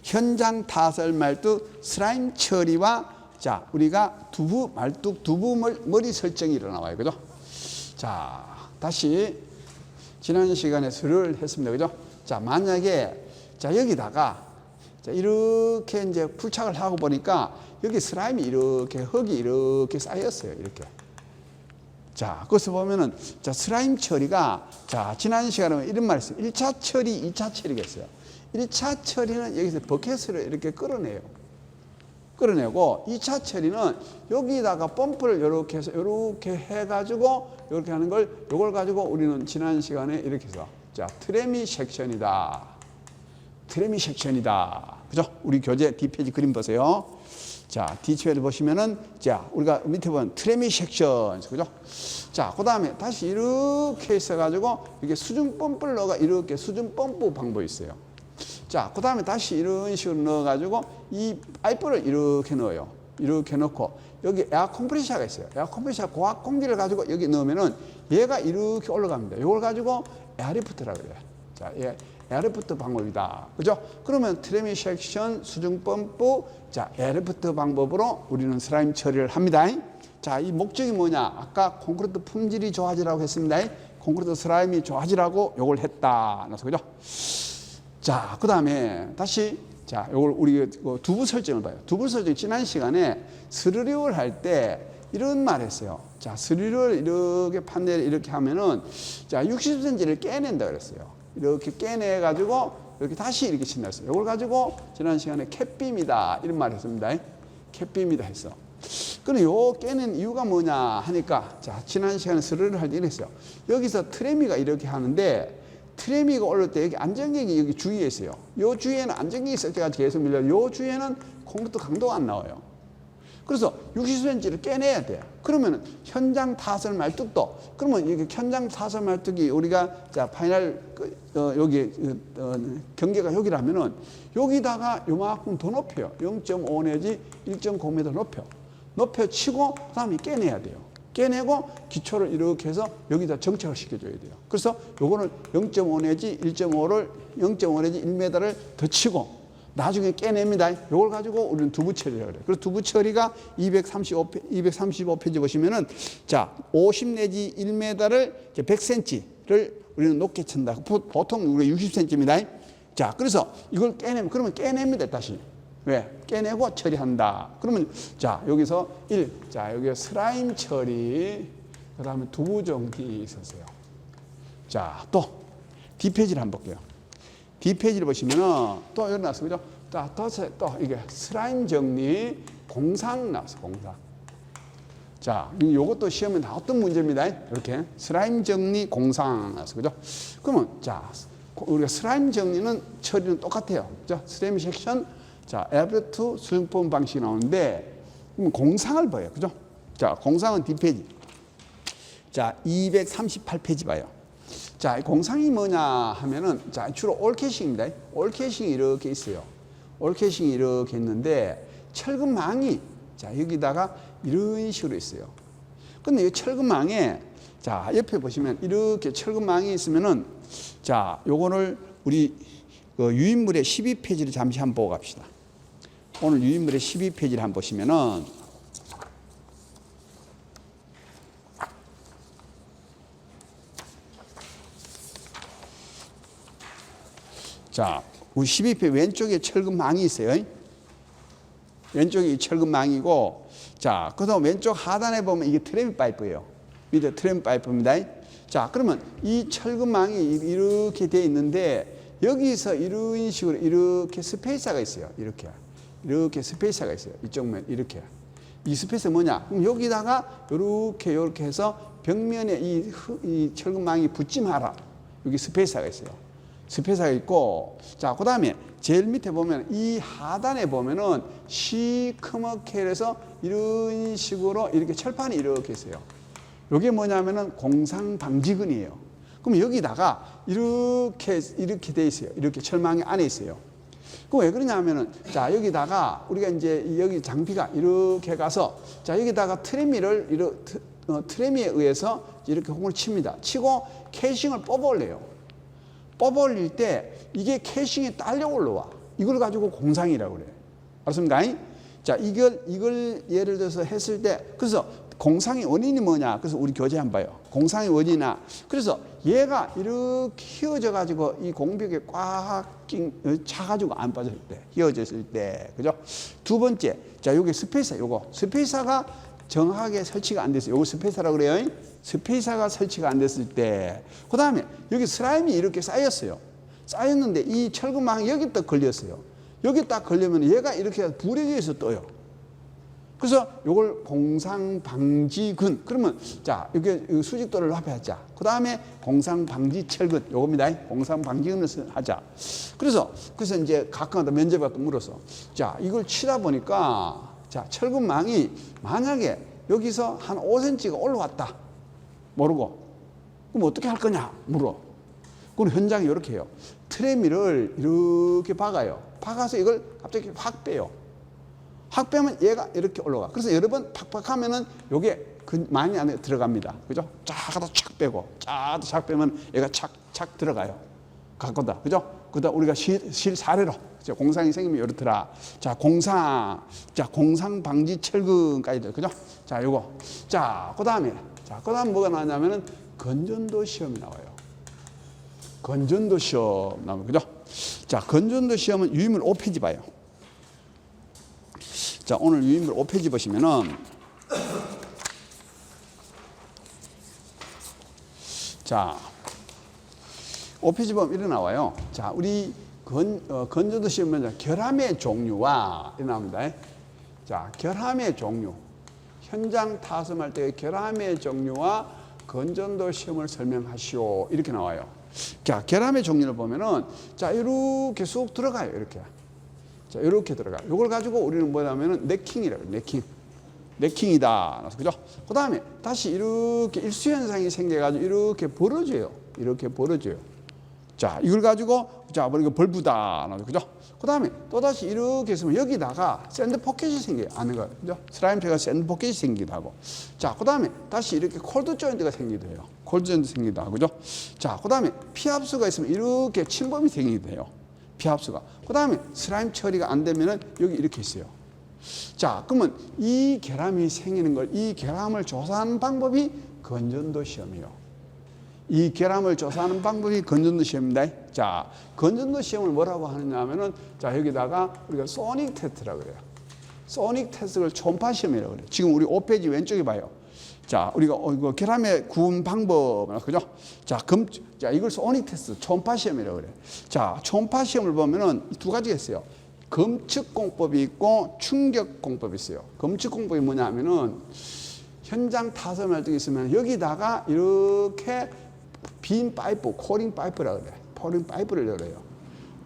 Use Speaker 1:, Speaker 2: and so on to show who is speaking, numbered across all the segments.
Speaker 1: 현장 타설 말뚝 슬라임 처리와 자, 우리가 두부 말뚝 두부 머리 설정이 일어나와요. 그죠? 자, 다시 지난 시간에 수료를 했습니다. 그죠? 자, 만약에 자, 여기다가 자, 이렇게 이제 풀착을 하고 보니까 여기 슬라임이 이렇게 흙이 이렇게 쌓였어요. 이렇게. 자, 거기서 보면은 자, 슬라임 처리가 자, 지난 시간에 이런 말 했어요. 1차 처리, 2차 처리가 있어요. 1차 처리는 여기서 버켓으로 이렇게 끌어내요. 끌어내고 2차 처리는 여기다가 펌프를 이렇게 해서 이렇게 해가지고 이렇게 하는 걸 이걸 가지고 우리는 지난 시간에 이렇게 해서 자, 트레미 섹션이다. 트레미 섹션이다. 그죠? 우리 교재 뒷페이지 그림 보세요. 자, 뒷페이지 보시면은 자, 우리가 밑에 보면 트레미 섹션. 그죠? 자, 그 다음에 다시 이렇게 있어가지고 이게 수중 펌프를 넣어가 이렇게 수중 펌프 방법이 있어요. 자, 그 다음에 다시 이런 식으로 넣어가지고 이 파이프를 이렇게 넣어요. 이렇게 넣고 여기 에어 컴프레셔가 있어요. 에어 컴프레셔 고압 공기를 가지고 여기 넣으면은 얘가 이렇게 올라갑니다. 이걸 가지고 에어리프트라 그래요. 자, 예, 에어리프트 방법이다. 그죠? 그러면 트레미 섹션, 수중 펌프, 자, 에어리프트 방법으로 우리는 슬라임 처리를 합니다. 자, 이 목적이 뭐냐? 아까 콘크리트 품질이 좋아지라고 했습니다. 콘크리트 슬라임이 좋아지라고 요걸 했다. 그죠? 자, 그 다음에 다시 자, 요걸 우리 두부 설정을 봐요. 두부 설정 지난 시간에 스르륵을 할 때 이런 말 했어요. 자, 스르륵을 이렇게 판넬 이렇게 하면은 자, 60cm를 깨낸다 그랬어요. 이렇게 깨내 가지고 이렇게 다시 이렇게 친다했어요. 이걸 가지고 지난 시간에 캣빔이다 이런 말 했습니다. 캣빔이다 했어. 그럼 요 깨는 이유가 뭐냐 하니까 자, 지난 시간에 스르륵을 할 때 이랬어요. 여기서 트레미가 이렇게 하는데 트레미가 올릴 때 여기 안정경이 여기 주위에 있어요. 요 주위에는 안정경이 있을 때가 계속 밀려요. 요 주위에는 콘크리트 강도가 안 나와요. 그래서 60cm를 깨내야 돼요. 그러면 현장 타설 말뚝도 그러면 이게 현장 타설 말뚝이 우리가 자 파이널 여기 경계가 여기라면은 여기다가 요만큼 더 높여요. 0.5 내지 1.9m 높여 치고 그다음에 깨내야 돼요. 깨내고 기초를 이렇게 해서 여기다 정착을 시켜줘야 돼요. 그래서 요거는 0.5 내지 1.5를 0.5 내지 1m를 더 치고 나중에 깨냅니다. 요걸 가지고 우리는 두부 처리를 그래요. 그래서 두부 처리가 235페이지 보시면은 자, 50 내지 1m를 100cm를 우리는 높게 친다. 보통 우리가 60cm입니다. 자, 그래서 이걸 깨내면 그러면 깨냅니다. 다시. 왜? 깨내고 처리한다. 그러면 자, 여기서 자, 여기 슬라임 처리, 그 다음에 두부 정리 있었어요. 자, 또 뒷페이지를 한번 볼게요. 뒷페이지를 보시면은 또 여기 나왔어요. 그죠? 자, 또 이게 슬라임 정리 공상 나왔어요. 공상. 자, 요것도 시험에 나왔던 문제입니다. 이렇게 슬라임 정리 공상 나왔어요. 그죠? 그러면 자, 우리가 슬라임 정리는 처리는 똑같아요. 그죠? 슬라임 섹션, 자, 에어리프트 수용법 방식이 나오는데 그럼 공상을 봐요. 그죠? 자, 공상은 뒷페이지. 자, 238페이지 봐요. 자, 공상이 뭐냐 하면은 자, 주로 올캐싱입니다. 올캐싱이 이렇게 있어요. 올캐싱이 이렇게 있는데 철근망이 자, 여기다가 이런 식으로 있어요. 근데 이 철근망에 자, 옆에 보시면 이렇게 철근망이 있으면은 자, 요거를 우리 유인물의 12페이지를 잠시 한번 보고 갑시다. 오늘 유인물의 12페이지를 한번 보시면은 자, 우리 12페이지 왼쪽에 철근망이 있어요. 왼쪽이 철근망이고 자, 그다음 왼쪽 하단에 보면 이게 트램 파이프예요. 밑에 트램 파이프입니다. 자, 그러면 이 철근망이 이렇게 돼 있는데 여기서 이런 식으로 이렇게 스페이스가 있어요. 이렇게 스페이스가 있어요. 이쪽 면 이렇게. 이 스페이스 뭐냐? 그럼 여기다가 이렇게 해서 벽면에 이 철근망이 붙지 마라. 여기 스페이스가 있어요. 스페이스가 있고, 자, 그 다음에 제일 밑에 보면 이 하단에 보면은 시커멓게 해서 이런 식으로 이렇게 철판이 이렇게 있어요. 이게 뭐냐면은 공상방지근이에요. 그럼 여기다가 이렇게 돼 있어요. 이렇게 철망이 안에 있어요. 그럼 왜 그러냐면은 자, 여기다가 우리가 이제 여기 장비가 이렇게 가서 자, 여기다가 트레미를 트레미에 의해서 이렇게 홈을 칩니다. 치고 캐싱을 뽑아 올려요. 뽑아 올릴 때 이게 캐싱이 딸려 올라와. 이걸 가지고 공상이라고 그래요. 알았습니까? 자, 이걸 예를 들어서 했을 때, 그래서 공상의 원인이 뭐냐? 그래서 우리 교재 한번 봐요. 공상의 원인이나, 그래서 얘가 이렇게 휘어져 가지고 이 공벽에 꽉 차가지고 안 빠질 때, 휘어졌을 때, 그죠? 두 번째, 자, 여기 스페이서, 요거 스페이서가 정확하게 설치가 안 됐어요. 요거 스페이서라고 그래요. 스페이서가 설치가 안 됐을 때, 그 다음에 여기 슬라임이 이렇게 쌓였어요. 쌓였는데 이 철근망이 여기 딱 걸렸어요. 여기 딱 걸리면 얘가 이렇게 부러져서 떠요. 그래서 요걸 공상방지근. 그러면 자, 이렇게 수직도를 합해하자. 그 다음에 공상방지철근. 요겁니다. 공상방지근을 하자. 그래서 이제 가끔가다 면접에 또 물어서, 자, 이걸 치다 보니까, 자, 철근망이 만약에 여기서 한 5cm가 올라왔다. 모르고. 그럼 어떻게 할 거냐? 물어. 그럼 현장이 이렇게 해요. 트레미를 이렇게 박아요. 박아서 이걸 갑자기 확 빼요. 확 빼면 얘가 이렇게 올라가. 그래서 여러 번 팍팍 하면은 요게 많이 안에 들어갑니다. 그죠? 쫙 하다 착 빼고, 쫙 착 빼면 얘가 착 들어가요. 갖고다. 그죠? 그다 우리가 실 사례로. 공상이 생기면 이렇더라. 자, 공상 방지 철근까지. 그죠? 자, 요거. 자, 그 다음에 뭐가 나왔냐면은 건전도 시험이 나와요. 건전도 시험 나오면, 그죠? 자, 건전도 시험은 유인물 5페이지 봐요. 자, 오늘 유인물 5페이지 보시면은, 자, 5페이지 보면 이렇게 나와요. 자, 우리 건전도 시험은 결함의 종류와 이렇게 나옵니다. 자, 결함의 종류. 현장 타섬할 때의 결함의 종류와 건전도 시험을 설명하시오. 이렇게 나와요. 자, 결함의 종류를 보면은, 자, 이렇게 쑥 들어가요. 이렇게. 자, 이렇게 들어가요. 이걸 가지고 우리는 뭐냐면은 네킹이라고 해요. 네킹이다. 그죠? 그 다음에 다시 이렇게 일수현상이 생겨가지고 이렇게 벌어져요. 이렇게 벌어져요. 자, 이걸 가지고, 자, 이거 벌브다. 그죠? 그 다음에 또다시 이렇게 있으면 여기다가 샌드 포켓이 생겨요. 아는 거. 그죠? 슬라임체가 샌드 포켓이 생기기도 하고. 자, 그 다음에 다시 이렇게 콜드 조인트가 생기기도 해요. 콜드 조인트 생기기도 하고. 그죠? 자, 그 다음에 피합수가 있으면 이렇게 침범이 생기기도 해요. 피합수가. 그 다음에 슬라임 처리가 안 되면은 여기 이렇게 있어요. 자, 그러면 이 결함이 생기는 걸, 이 결함을 조사하는 방법이 건전도 시험이에요. 이 결함을 조사하는 방법이 건전도 시험입니다. 자, 건전도 시험을 뭐라고 하느냐 하면은, 자, 여기다가 우리가 소닉 테스트라고 그래요. 소닉 테스트를 초음파 시험이라고 그래요. 지금 우리 5페이지 왼쪽에 봐요. 자, 우리가 이거 결함의 구분 방법, 그죠? 자, 이걸 소닉 테스트, 초음파 시험이라고 그래요. 자, 초음파 시험을 보면은 두 가지가 있어요. 검측공법이 있고 충격공법이 있어요. 검측공법이 뭐냐 하면은, 현장 타섬할 때 있으면 여기다가 이렇게 빈 파이프, 코링 파이프라고 그래. 코링 파이프를 열어요.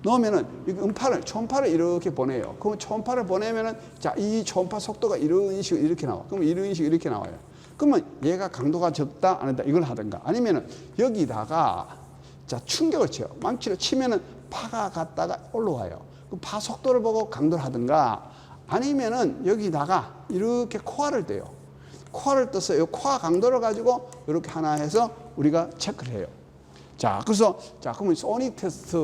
Speaker 1: 넣으면은 이 초음파를 이렇게 보내요. 그럼 초음파를 보내면은, 자, 이 초음파 속도가 이런 식으로 이렇게 나와. 그러면 이런 식으로 이렇게 나와요. 그러면 얘가 강도가 적다, 안 한다, 이걸 하든가. 아니면은 여기다가, 자, 충격을 쳐요. 망치를 치면은 파가 갔다가 올라와요. 그 파 속도를 보고 강도를 하든가. 아니면은 여기다가 이렇게 코어를 떼요. 코어를 떠서 이 코어 강도를 가지고 이렇게 하나 해서 우리가 체크를 해요. 자, 그래서, 자, 그러면 소닉 테스트,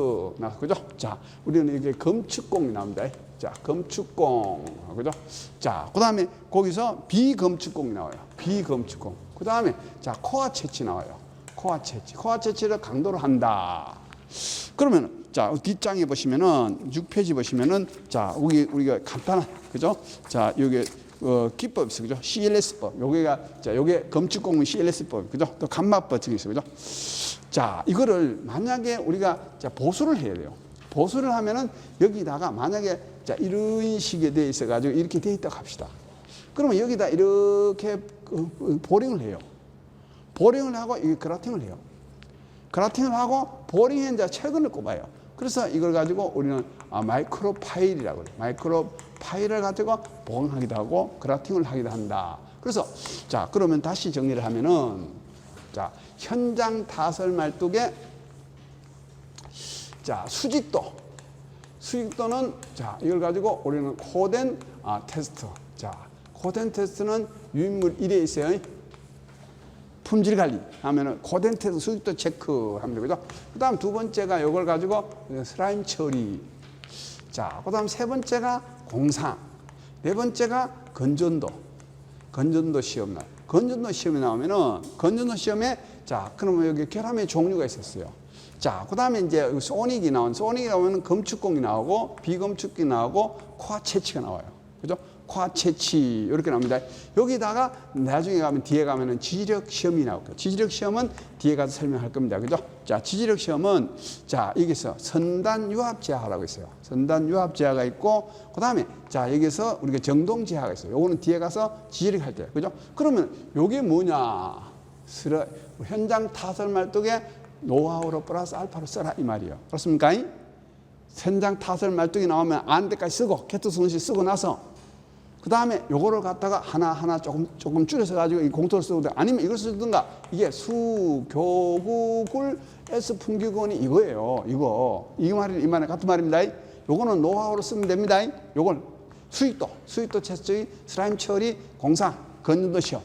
Speaker 1: 그죠? 자, 우리는 이게 검측공이 나옵니다. 자, 검측공, 그죠? 자, 그 다음에 거기서 비검측공이 나와요. 비검측공. 그 다음에, 자, 코어 채취 나와요. 코어 채취. 코어 채취를 강도를 한다. 그러면, 자, 뒷장에 보시면은, 6페이지 보시면은, 자, 우리가 간단한, 그죠? 자, 여기, 기법이 있어, 그죠? CLS법. 요게 검측공은 CLS법, 그죠? 또 감마법 등이 있어, 그죠? 자, 이거를 만약에 우리가, 자, 보수를 해야 돼요. 보수를 하면은 여기다가 만약에, 자, 이런 식에 돼 있어가지고 이렇게 돼 있다고 합시다. 그러면 여기다 이렇게 보링을 해요. 보링을 하고 이게 그라팅을 해요. 그라팅을 하고 보링에 이제 철근을 꼽아요. 그래서 이걸 가지고 우리는 마이크로 파일이라고 그래요. 마이크로 파일을 가지고 보강하기도 하고 그라팅을 하기도 한다. 그래서, 자, 그러면 다시 정리를 하면은, 자, 현장 타설 말뚝의, 자, 수직도는, 자, 이걸 가지고 우리는 코덴 테스트. 자, 코덴 테스트는 유인물 1에 있어요. 품질 관리 하면은 코덴 테스트 수직도 체크하면 되죠. 그 다음 두 번째가 이걸 가지고 슬라임 처리. 자, 그 다음 세 번째가 공상. 네 번째가 건전도. 건전도 시험 날. 건전도 시험이 나오면은, 건전도 시험에, 자, 그러면 여기 결함의 종류가 있었어요. 자, 그 다음에 이제 소닉이 나오면 검축공이 나오고, 비검축공이 나오고, 코아 채취가 나와요. 그죠? 코아 채취, 이렇게 나옵니다. 여기다가 나중에 가면, 뒤에 가면은 지지력 시험이 나올 거예요. 지지력 시험은 뒤에 가서 설명할 겁니다. 그죠? 자, 지지력 시험은, 자, 여기서 선단유합제하라고 있어요. 선단유합제하가 있고, 그 다음에, 자, 여기서 우리가 정동제하가 있어요. 요거는 뒤에 가서 지지력 할 때요. 그죠? 그러면 요게 뭐냐? 현장 타설 말뚝에 노하우로 플러스 알파로 써라, 이 말이에요. 그렇습니까? 현장 타설 말뚝이 나오면 안 데까지 쓰고, 캐트 손실 쓰고 나서, 그 다음에 요거를 갖다가 하나하나 조금 줄여서 가지고 이 공통을 쓰고, 아니면 이걸 쓰든가, 이게 수, 교구, 굴, S 풍기권이 이거예요. 이 말이 같은 말입니다. 요거는 노하우로 쓰면 됩니다. 요걸 수익도 채취, 슬라임 처리, 공상, 건전도 시험.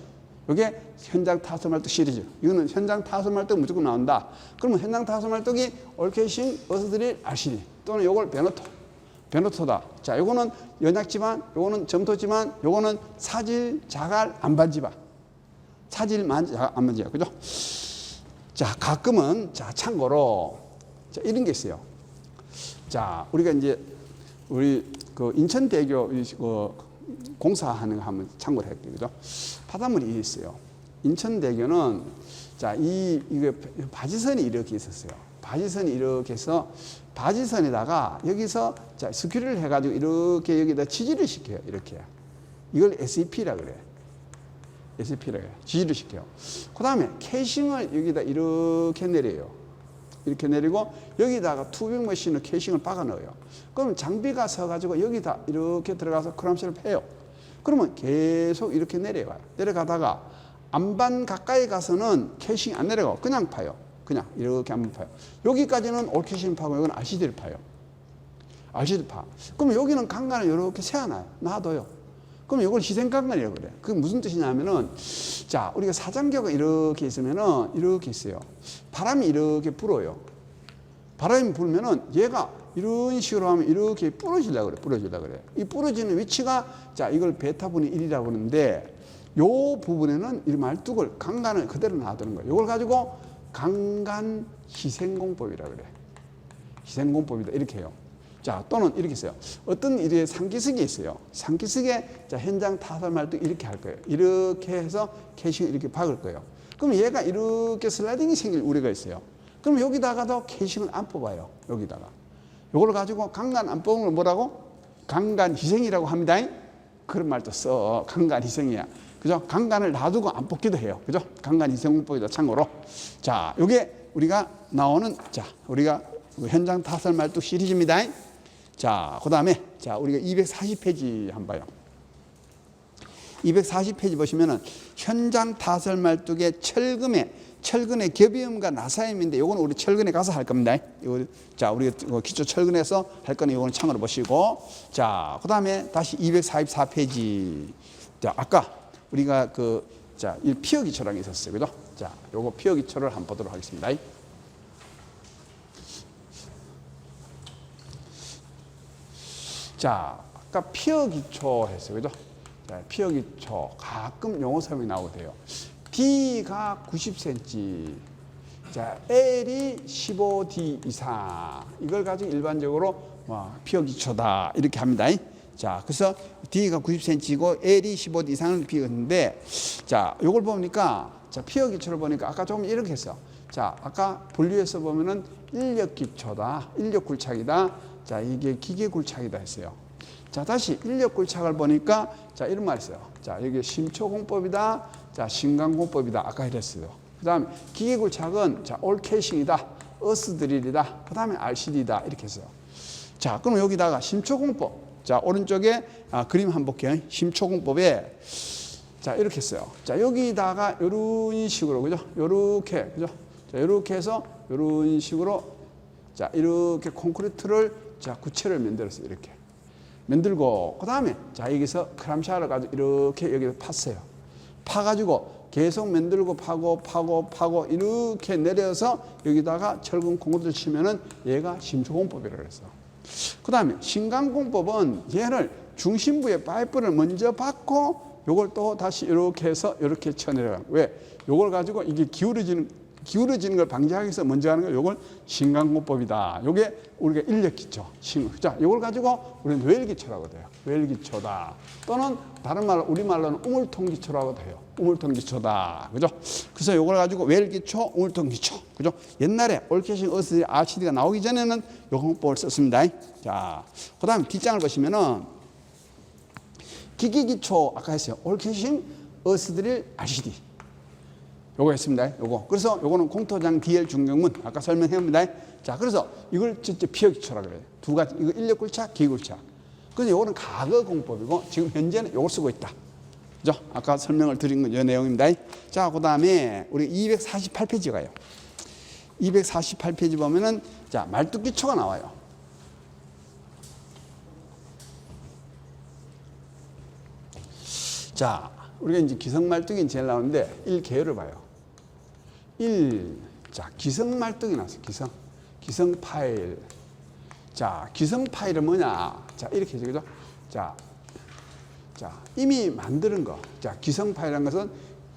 Speaker 1: 요게 현장 타설 말뚝 시리즈. 이거는 현장 타설 말뚝 무조건 나온다. 그러면 현장 타설 말뚝이 올캐싱, 어스드릴, RCD 또는 요걸 베노토다. 자, 요거는 연약지만, 요거는 점토지만, 요거는 사질, 자갈, 안반지바. 사질만, 안반지바. 그죠? 자, 가끔은, 자, 참고로, 자, 이런 게 있어요. 자, 우리가 이제, 우리, 인천대교, 공사하는 거 한번 참고를 할게요. 그죠? 바닷물이 있어요. 인천대교는, 자, 이게 바지선이 이렇게 있었어요. 바지선이 이렇게 해서, 바지선에다가 여기서 자, 스큐리를 해가지고 이렇게 여기다 지지를 시켜요. 이렇게. 이걸 SEP라 그래. SEP라 그래. 지지를 시켜요. 그 다음에 캐싱을 여기다 이렇게 내려요. 이렇게 내리고 여기다가 투빙 머신으로 캐싱을 박아 넣어요. 그러면 장비가 서가지고 여기다 이렇게 들어가서 크람시를 패요. 그러면 계속 이렇게 내려가요. 내려가다가 안반 가까이 가서는 캐싱이 안 내려가고 그냥 파요. 그냥 이렇게 한번 파요. 여기까지는 올캐싱 파고 여기는 RCD를 파요. RCD 파. 그러면 여기는 강간을 이렇게 세워놔요. 놔둬요. 그럼 이걸 희생강간이라고 그래요. 그게 무슨 뜻이냐면은, 자, 우리가 사장교가 이렇게 있으면은, 이렇게 있어요. 바람이 이렇게 불어요. 바람이 불면은 얘가 이런 식으로 하면 이렇게 부러지려고 그래. 이 부러지는 위치가, 자, 이걸 베타분의 1이라고 하는데, 요 부분에는 이 말뚝을, 강간을 그대로 놔두는 거예요. 이걸 가지고 강간 희생공법이라고 그래. 희생공법이다. 이렇게 해요. 자, 또는 이렇게 있어요. 어떤 일에 상기석이 있어요. 상기석에 자, 현장 타설 말뚝 이렇게 할 거예요. 이렇게 해서 캐싱을 이렇게 박을 거예요. 그럼 얘가 이렇게 슬라이딩이 생길 우려가 있어요. 그럼 여기다가도 캐싱을 안 뽑아요. 여기다가. 요걸 가지고 강간 안 뽑은 걸 뭐라고? 강간 희생이라고 합니다. 그런 말도 써. 강간 희생이야. 그죠? 강간을 놔두고 안 뽑기도 해요. 그죠? 강간 희생공법이다. 참고로. 자, 요게 우리가 나오는, 자, 우리가 현장 타설 말뚝 시리즈입니다. 자, 그 다음에, 자, 우리가 240페이지 한번 봐요. 240페이지 보시면은, 현장 타설 말뚝의 철근의 겹이음과 나사임인데, 요거는 우리 철근에 가서 할 겁니다. 이거, 자, 우리가 기초 철근에서 할 거는 요거는 참고로 보시고, 자, 그 다음에 다시 244페이지. 자, 아까 우리가 자, 이 피어 기초라는 게 있었어요. 그죠? 자, 요거 피어 기초를 한번 보도록 하겠습니다. 자, 아까 피어 기초 했어요. 그죠? 자, 피어 기초. 가끔 용어 설명이 나오대요. D가 90cm. 자, L이 15D 이상. 이걸 가지고 일반적으로 피어 기초다. 이렇게 합니다. 자, 그래서 D가 90cm고 L이 15D 이상을 비었는데, 자, 요걸 보니까, 자, 피어 기초를 보니까 아까 조금 이렇게 했어. 자, 아까 분류해서 보면은 인력 기초다. 인력 굴착이다. 자, 이게 기계 굴착이다 했어요. 자, 다시 인력 굴착을 보니까, 자, 이런 말 했어요. 자, 여기 심초공법이다. 자, 신강공법이다. 아까 이랬어요. 그 다음에 기계 굴착은, 자, 올캐싱이다. 어스드릴이다. 그 다음에 RCD다. 이렇게 했어요. 자, 그럼 여기다가 심초공법. 자, 오른쪽에 그림 한번 볼게요. 심초공법에, 자, 이렇게 했어요. 자, 여기다가 이런 식으로, 그죠? 요렇게, 그죠? 자, 요렇게 해서 이런 식으로, 자, 이렇게 콘크리트를, 자, 구체를 만들었어요. 이렇게. 만들고, 그 다음에, 자, 여기서 크람샤를 가지고 이렇게 여기서 팠어요. 파가지고 계속 만들고 파고, 이렇게 내려서 여기다가 철근 콘크리트를 치면은 얘가 심초공법이라고 그랬어. 그 다음에 신강공법은 얘를 중심부에 파이프를 먼저 받고 요걸 또 다시 이렇게 해서 이렇게 쳐내려가는. 왜? 요걸 가지고 이게 기울어지는 걸 방지하기 위해서 먼저 하는 거, 요걸 신강공법이다. 요게 우리가 인력기초. 자, 요걸 가지고 우리는 뇌일기초라고 돼요. 뇌일기초다. 또는 다른 말로, 우리말로는 우물통기초라고 돼요. 우물통기초다. 그죠? 그래서 요걸 가지고 뇌일기초, 우물통기초. 그죠? 옛날에 올케싱 어스디 RCD가 나오기 전에는 요 공법을 썼습니다. 자, 그 다음에 뒷장을 보시면은 기기기초, 아까 했어요. 올케싱 어스드릴 RCD. 요거 했습니다. 요거. 그래서 요거는 공토장 DL 중경문. 아까 설명했습니다. 자, 그래서 이걸 진짜 피어기초라고 그래요. 두 가지. 이거 인력굴착, 기굴착. 그래서 요거는 과거 공법이고, 지금 현재는 요걸 쓰고 있다. 그죠? 아까 설명을 드린 건 요 내용입니다. 자, 그 다음에 우리 248페이지 가요. 248페이지 보면은, 자, 말뚝기초가 나와요. 자, 우리가 이제 기성말뚝이 제일 나오는데 1계열을 봐요. 자, 기성말뚝이 나왔어요. 기성 파일. 자, 기성 파일은 뭐냐? 자, 이렇게 해서, 그죠? 자, 이미 만드는 거. 자, 기성 파일이라는 것은,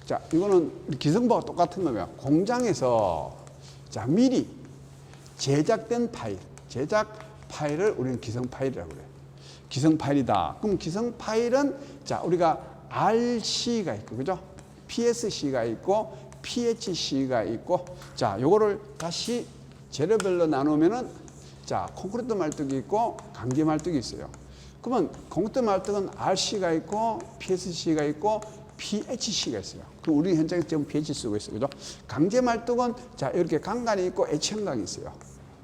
Speaker 1: 자, 이거는 기성부와 똑같은 거고요. 공장에서, 자, 미리 제작된 파일. 제작 파일을 우리는 기성 파일이라고 그래요. 기성 파일이다. 그럼 기성 파일은, 자, 우리가 RC가 있고, 그죠? PSC가 있고, PHC가 있고, 자, 요거를 다시 재료별로 나누면은, 자, 콘크리트 말뚝이 있고, 강제 말뚝이 있어요. 그러면 콘크리트 말뚝은 RC가 있고, PSC가 있고, PHC가 있어요. 그럼 우리 현장에서 지금 PH 쓰고 있어요. 그죠? 강제 말뚝은, 자, 이렇게 강간이 있고, H형광이 있어요.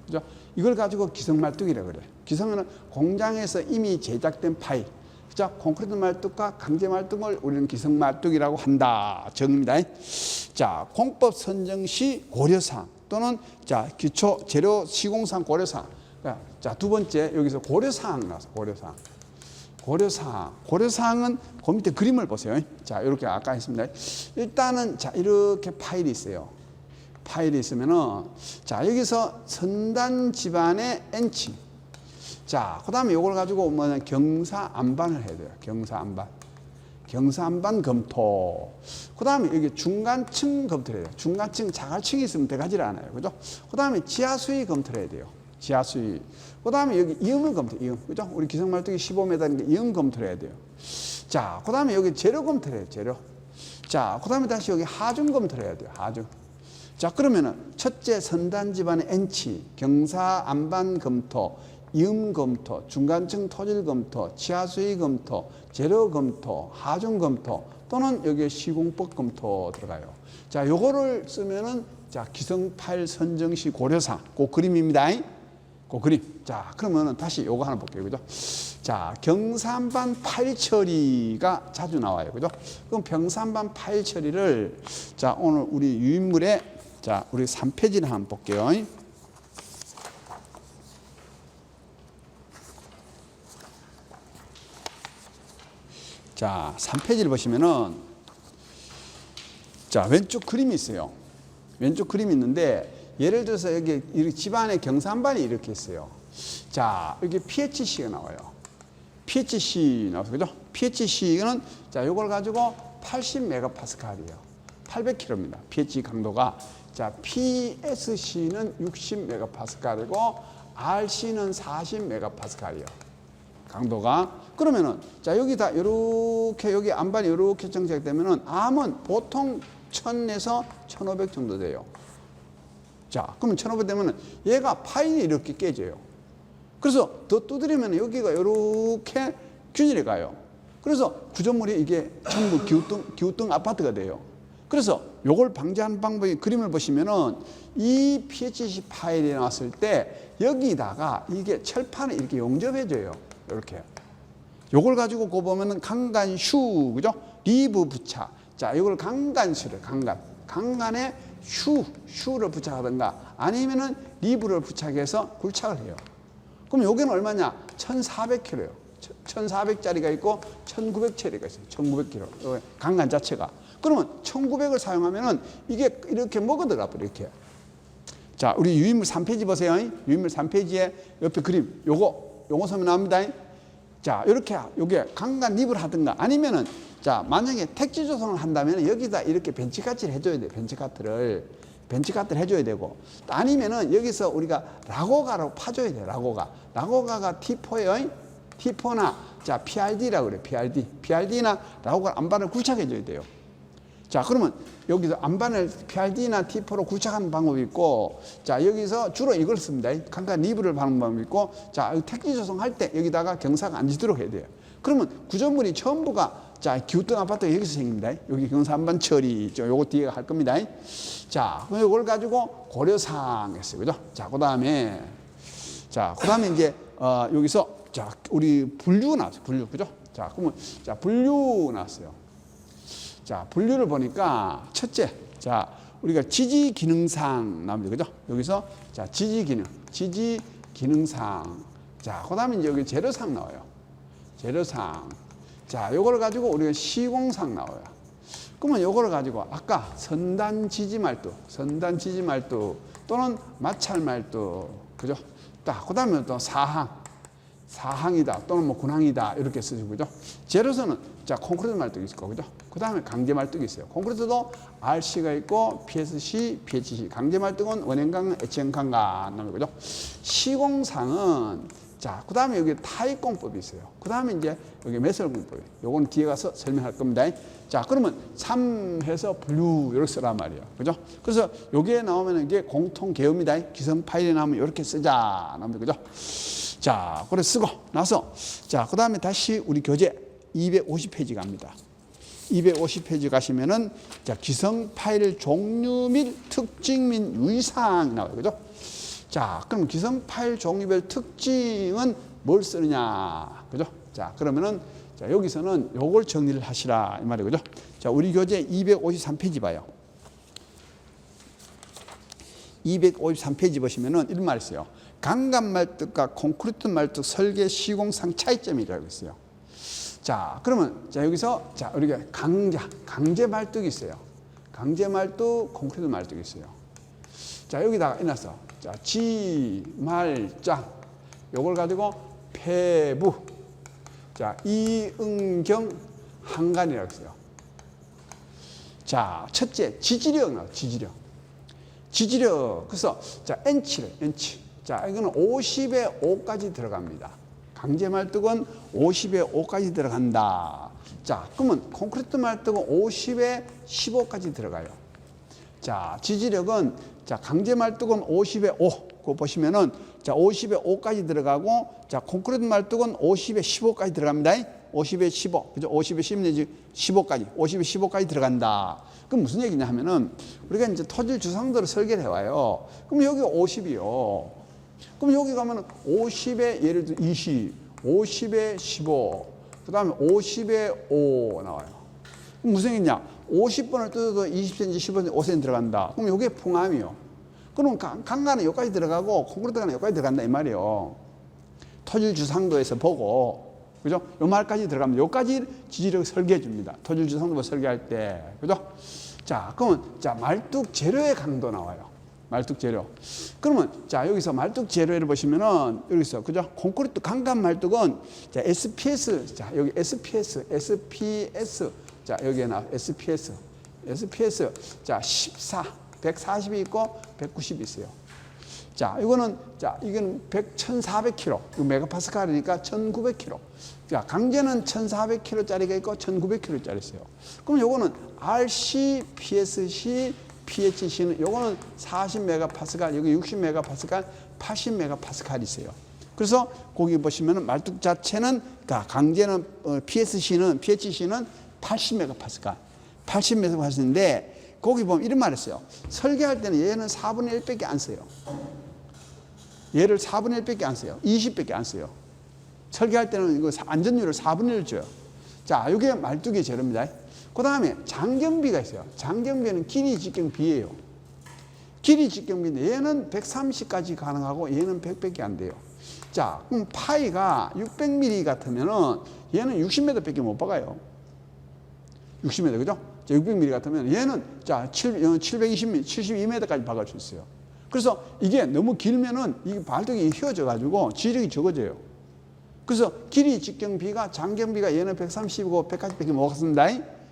Speaker 1: 그죠? 이걸 가지고 기성 말뚝이라고 그래요. 기성은 공장에서 이미 제작된 파일. 자, 콘크리트 말뚝과 강제 말뚝을 우리는 기성 말뚝이라고 한다. 정입니다. 자, 공법 선정 시 고려사항 또는 자, 기초 재료 시공상 고려사항. 자, 두 번째 여기서 고려사항 나와서 고려사항은 그 밑에 그림을 보세요. 자, 이렇게 아까 했습니다. 일단은 자, 이렇게 파일이 있어요. 파일이 있으면은 자, 여기서 선단 집안의 N치. 자, 그 다음에 이걸 가지고 뭐냐, 경사안반을 해야 돼요. 경사안반 검토. 그 다음에 여기 중간층 검토를 해야 돼요. 중간층, 자갈층이 있으면 들어가지를 않아요. 그죠? 그 다음에 지하수위 검토를 해야 돼요. 지하수위. 그 다음에 여기 이음을 검토, 이음. 그죠? 우리 기성말뚝이 15m인데 이음 검토를 해야 돼요. 자, 그 다음에 여기 재료 검토를 해요. 재료. 자, 그 다음에 다시 여기 하중 검토를 해야 돼요. 하중. 자, 그러면은 첫째 선단 집안의 N치, 경사안반 검토, 이음 검토, 중간층 토질 검토, 지하수위 검토, 재료 검토, 하중 검토 또는 여기에 시공법 검토 들어가요. 자, 요거를 쓰면은 자, 기성 파일 선정 시 고려사항. 그 그림입니다. 그 그림. 자, 그러면은 다시 요거 하나 볼게요. 그죠? 자, 경사안반 파일 처리가 자주 나와요. 그죠? 그럼 경사안반 파일 처리를 자, 오늘 우리 유인물에 자, 우리 3페이지를 한번 볼게요. 자, 3페이지를 보시면은, 자, 왼쪽 그림이 있어요. 왼쪽 그림이 있는데, 예를 들어서 여기 집안에 경사안반이 이렇게 있어요. 자, 여기 PHC가 나와요. PHC 나와서, 그죠? PHC는, 자, 요걸 가지고 80메가파스칼이에요. 800kg입니다. PHC 강도가. 자, PSC는 60메가파스칼이고, RC는 40메가파스칼이에요. 강도가. 그러면은 자, 여기다 이렇게 여기 안반이 이렇게 정착되면은 암은 보통 1000에서 1500 정도 돼요. 자, 그러면 1500 되면은 얘가 파일이 이렇게 깨져요. 그래서 더 두드리면 여기가 이렇게 균일해 가요. 그래서 구조물이 이게 전부 기우뚱 아파트가 돼요. 그래서 요걸 방지하는 방법이 그림을 보시면은 이 PHC 파일이 나왔을 때 여기다가 이게 철판을 이렇게 용접해줘요. 이렇게. 요걸 가지고 그 보면은 강간슈, 그죠? 리브 부착. 자, 이걸 강간슈를, 강간에 슈를 부착하든가 아니면은 리브를 부착해서 굴착을 해요. 그럼 여기는 얼마냐? 1400kg예요. 1400짜리가 있고 1900짜리가 있어요. 1900kg. 강간 자체가. 그러면 1900을 사용하면은 이게 이렇게 먹어 들어가 버려, 이렇게. 자, 우리 유인물 3페이지 보세요. 유인물 3페이지에 옆에 그림, 요거 서면 나옵니다. 자, 이렇게, 요게 강간 립을 하든가 아니면은, 자, 만약에 택지 조성을 한다면 여기다 이렇게 벤치카트를 해줘야 돼요. 벤치카트를 해줘야 되고, 또 아니면은 여기서 우리가 라고가로 파줘야 돼요. 라고가가 T4예요. T4나, 자, PRD라고 그래요. PRD나 라고가 안반을 굴착해줘야 돼요. 자, 그러면 여기서 안반을 PRD나 T4로 굴착하는 방법이 있고, 자, 여기서 주로 이걸 씁니다. 강간 리브를 하는 방법이 있고, 자, 택지 조성할 때 여기다가 경사가 앉도록 해야 돼요. 그러면 구조물이 전부가, 자, 기우뚱 아파트가 여기서 생깁니다. 여기 경사 안반 처리, 요거 뒤에 할 겁니다. 자, 그럼 이걸 가지고 고려사항 했어요. 그죠? 자, 그 다음에 이제, 여기서, 자, 우리 분류 나왔어요. 분류. 그죠? 자, 그러면, 자, 분류 나왔어요. 자, 분류를 보니까 첫째, 자, 우리가 지지 기능상 나옵니다. 그죠? 여기서, 자, 지지 기능상. 자, 그 다음에 이제 여기 재료상 나와요. 재료상. 자, 요거를 가지고 우리가 시공상 나와요. 그러면 요거를 가지고 아까 선단 지지 말뚝 또는 마찰 말뚝. 그죠? 그 다음에 또 사항이다 또는 뭐 군항이다 이렇게 쓰시고, 그죠? 재료서는, 자, 콘크리트 말뚝이 있을 거고, 그죠? 그 다음에 강제 말뚝이 있어요. 콘크리트도 RC가 있고 PSC, PHC. 강제 말뚝은 원형강간, 애칭강간. 그죠? 시공상은, 자, 그 다음에 여기 타입공법이 있어요. 그 다음에 이제 여기 매설공법이. 요건 뒤에 가서 설명할 겁니다. 자, 그러면 3해서 분류 이렇게 쓰란 말이에요. 그죠? 그래서 여기에 나오면 이게 공통 개요입니다. 기성 파일에 나오면 이렇게 쓰자. 나옵니다. 그죠? 자, 그래 쓰고 나서, 자, 그 다음에 다시 우리 교재 250페이지 갑니다. 250페이지 가시면은, 자, 기성 파일 종류 및 특징 및 유의사항이 나와요. 그죠? 자, 그럼 기성 파일 종류별 특징은 뭘 쓰느냐. 그죠? 자, 그러면은, 자, 여기서는 요걸 정리를 하시라. 이 말이에요. 그죠? 자, 우리 교재 253페이지 봐요. 253페이지 보시면은 이런 말이 있어요. 강간 말뚝과 콘크리트 말뚝 설계 시공상 차이점이라고 있어요. 자, 그러면, 자, 여기서, 자, 우리가 강제 말뚝이 있어요. 강제 말뚝, 콘크리트 말뚝이 있어요. 자, 여기다가 해놨어. 자, 지말장. 요걸 가지고 폐부. 자, 이응경 한간이라고 했어요. 자, 첫째, 지지력 나와요. 지지력. 그래서, 자, N치. 자, 이거는 50에 5까지 들어갑니다. 강제 말뚝은 50에 5까지 들어간다. 자, 그러면 콘크리트 말뚝은 50에 15까지 들어가요. 자, 지지력은, 자, 강제 말뚝은 50에 5. 그거 보시면은, 자, 50에 5까지 들어가고, 자, 콘크리트 말뚝은 50에 15까지 들어갑니다. 50에 15. 그죠? 50에 10 내지 15까지. 50에 15까지 들어간다. 그럼 무슨 얘기냐 하면은, 우리가 이제 토질 주상도를 설계를 해와요. 그럼 여기 50이요. 그럼 여기 가면은 50에 예를 들어 20, 50에 15, 그 다음에 50에 5 나와요. 그럼 무슨 얘기냐? 50번을 뜯어도 20cm, 15cm, 5cm 들어간다. 그럼 이게 풍암이요. 그럼 강간은 여기까지 들어가고 콘크리트가 여기까지 들어간다 이 말이에요. 토질 주상도에서 보고, 그죠? 요 말까지 들어가면 여기까지 지지력을 설계해 줍니다. 토질 주상도 설계할 때, 그죠? 자, 그러면, 자, 말뚝 재료의 강도 나와요. 말뚝 재료. 그러면, 자, 여기서 말뚝 재료를 보시면은, 여기서, 그죠? 콘크리트 강간 말뚝은, 자, SPS, 자, 여기 SPS. 자, 여기에 나와, SPS. 자, 14. 140이 있고, 190이 있어요. 자, 이거는, 자, 이건 1400kg. 이거 메가파스칼이니까 1900kg. 자, 강제는 1400kg짜리가 있고, 1900kg짜리 있어요. 그럼 요거는 RC, PSC, PHC는 요거는 40메가파스칼, 여기 60메가파스칼, 80메가파스칼이 있어요. 그래서 거기 보시면은 말뚝 자체는, 그러니까 강제는 PHC는 80메가파스칼, 80메가파스칼인데 거기 보면 이런 말 했어요. 설계할 때는 얘는 4분의 1밖에 안 써요. 얘를 4분의 1밖에 안 써요. 20밖에 안 써요. 설계할 때는 이거 안전율을 4분의 1 줘요. 자, 이게 말뚝의 재료입니다. 그 다음에 장경비가 있어요. 장경비는 길이 직경비예요. 길이 직경비인데 얘는 130까지 가능하고 얘는 100밖에 안 돼요. 자, 그럼 파이가 600mm 같으면은 얘는 60m밖에 못 박아요. 60m, 그죠? 600mm 같으면 얘는 자 720mm, 72m까지 박을 수 있어요. 그래서 이게 너무 길면은 이 발등이 휘어져 가지고 지력이 적어져요. 그래서 길이 직경 B가 장경 B가 얘는 130이고 100까지밖에 못 갔습니다.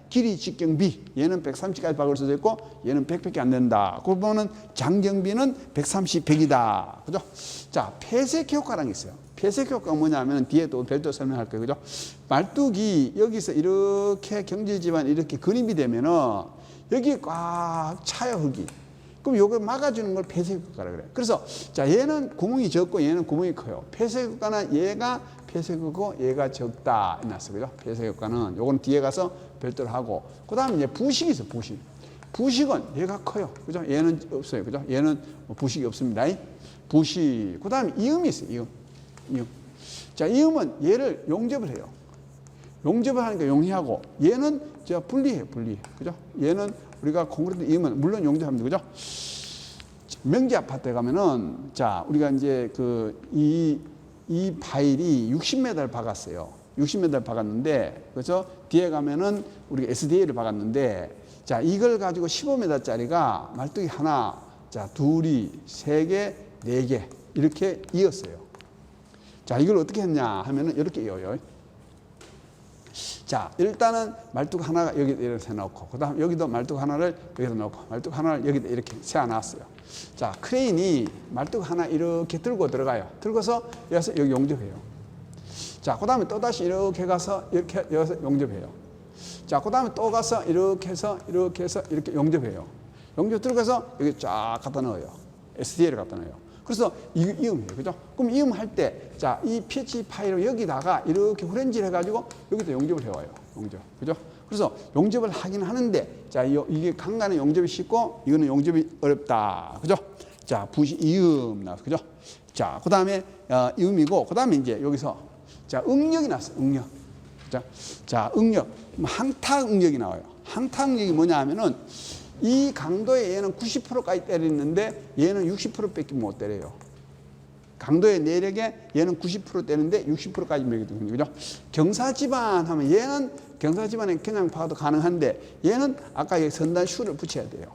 Speaker 1: 길이 직경 B 얘는 130까지 박을 수도 있고 얘는 100밖에 안 된다. 그러면은 장경 B는 130, 100이다. 그죠? 자, 폐색 효과라는 게 있어요. 폐색 효과가 뭐냐면 뒤에 또 별도 설명할 거예요. 그죠? 말뚝이 여기서 이렇게 경질지만 이렇게 그림이 되면은 여기 꽉 차요, 흙이. 그럼 요걸 막아주는 걸 폐색 효과라 그래요. 그래서 자, 얘는 구멍이 적고 얘는 구멍이 커요. 폐색 효과는 얘가 폐색 효과고 얘가 적다. 이났어요. 그죠? 폐색 효과는 요건 뒤에 가서 별도로 하고. 그 다음에 이제 부식이 있어요. 부식. 부식은 얘가 커요. 그죠? 얘는 없어요. 그죠? 얘는 부식이 없습니다. 부식. 그 다음에 이음이 있어요. 이음. 이음. 자, 이음은 얘를 용접을 해요. 용접을 하니까 용해하고 얘는 제가 분리해요. 분리. 그죠? 얘는 우리가 콘크리트 이음은 물론 용접합니다. 그죠? 명지 아파트에 가면은 자, 우리가 이제 이 파일이 60m를 박았어요. 60m를 박았는데 그래서 뒤에 가면은 우리가 SDA를 박았는데 자, 이걸 가지고 15m짜리가 말뚝이 하나, 자, 둘이, 세 개, 네 개 이렇게 이었어요. 자, 이걸 어떻게 했냐 하면은 이렇게 이어요. 자, 일단은 말뚝 하나가 여기 이렇게 해놓고, 그 다음 여기도 말뚝 하나를 여기다 놓고, 말뚝 하나를 여기다 이렇게 세워놨어요. 자, 크레인이 말뚝 하나 이렇게 들고 들어가요. 들고서 여기서 여기 용접해요. 자, 그 다음에 또 다시 이렇게 가서 이렇게 여기서 용접해요. 자, 그 다음에 또 가서 이렇게 해서 이렇게 용접해요. 용접 들어가서 여기 쫙 갖다 넣어요. SDA를 갖다 넣어요. 그래서 이음이에요. 그죠? 그럼 이음할 때, 자, 이 PH 파일을 여기다가 이렇게 후렌지를 해가지고 여기다 용접을 해와요. 용접. 그죠? 그래서 용접을 하긴 하는데, 자, 이게 강간은 용접이 쉽고, 이거는 용접이 어렵다. 그죠? 자, 부시 이음 나왔어. 그죠? 자, 그 다음에, 이음이고, 그 다음에 이제 여기서, 자, 응력이 나왔어. 응력. 자, 응력. 항타 응력이 나와요. 항타 응력이 뭐냐 하면은, 이 강도에 얘는 90%까지 때리는데 얘는 60%밖에 못 때려요. 강도의 내력에 얘는 90% 때리는데 60%까지 매기거든요. 그죠? 경사지반 하면 얘는 경사지반에 그냥 봐도 가능한데 얘는 아까 여기 선단 슈를 붙여야 돼요.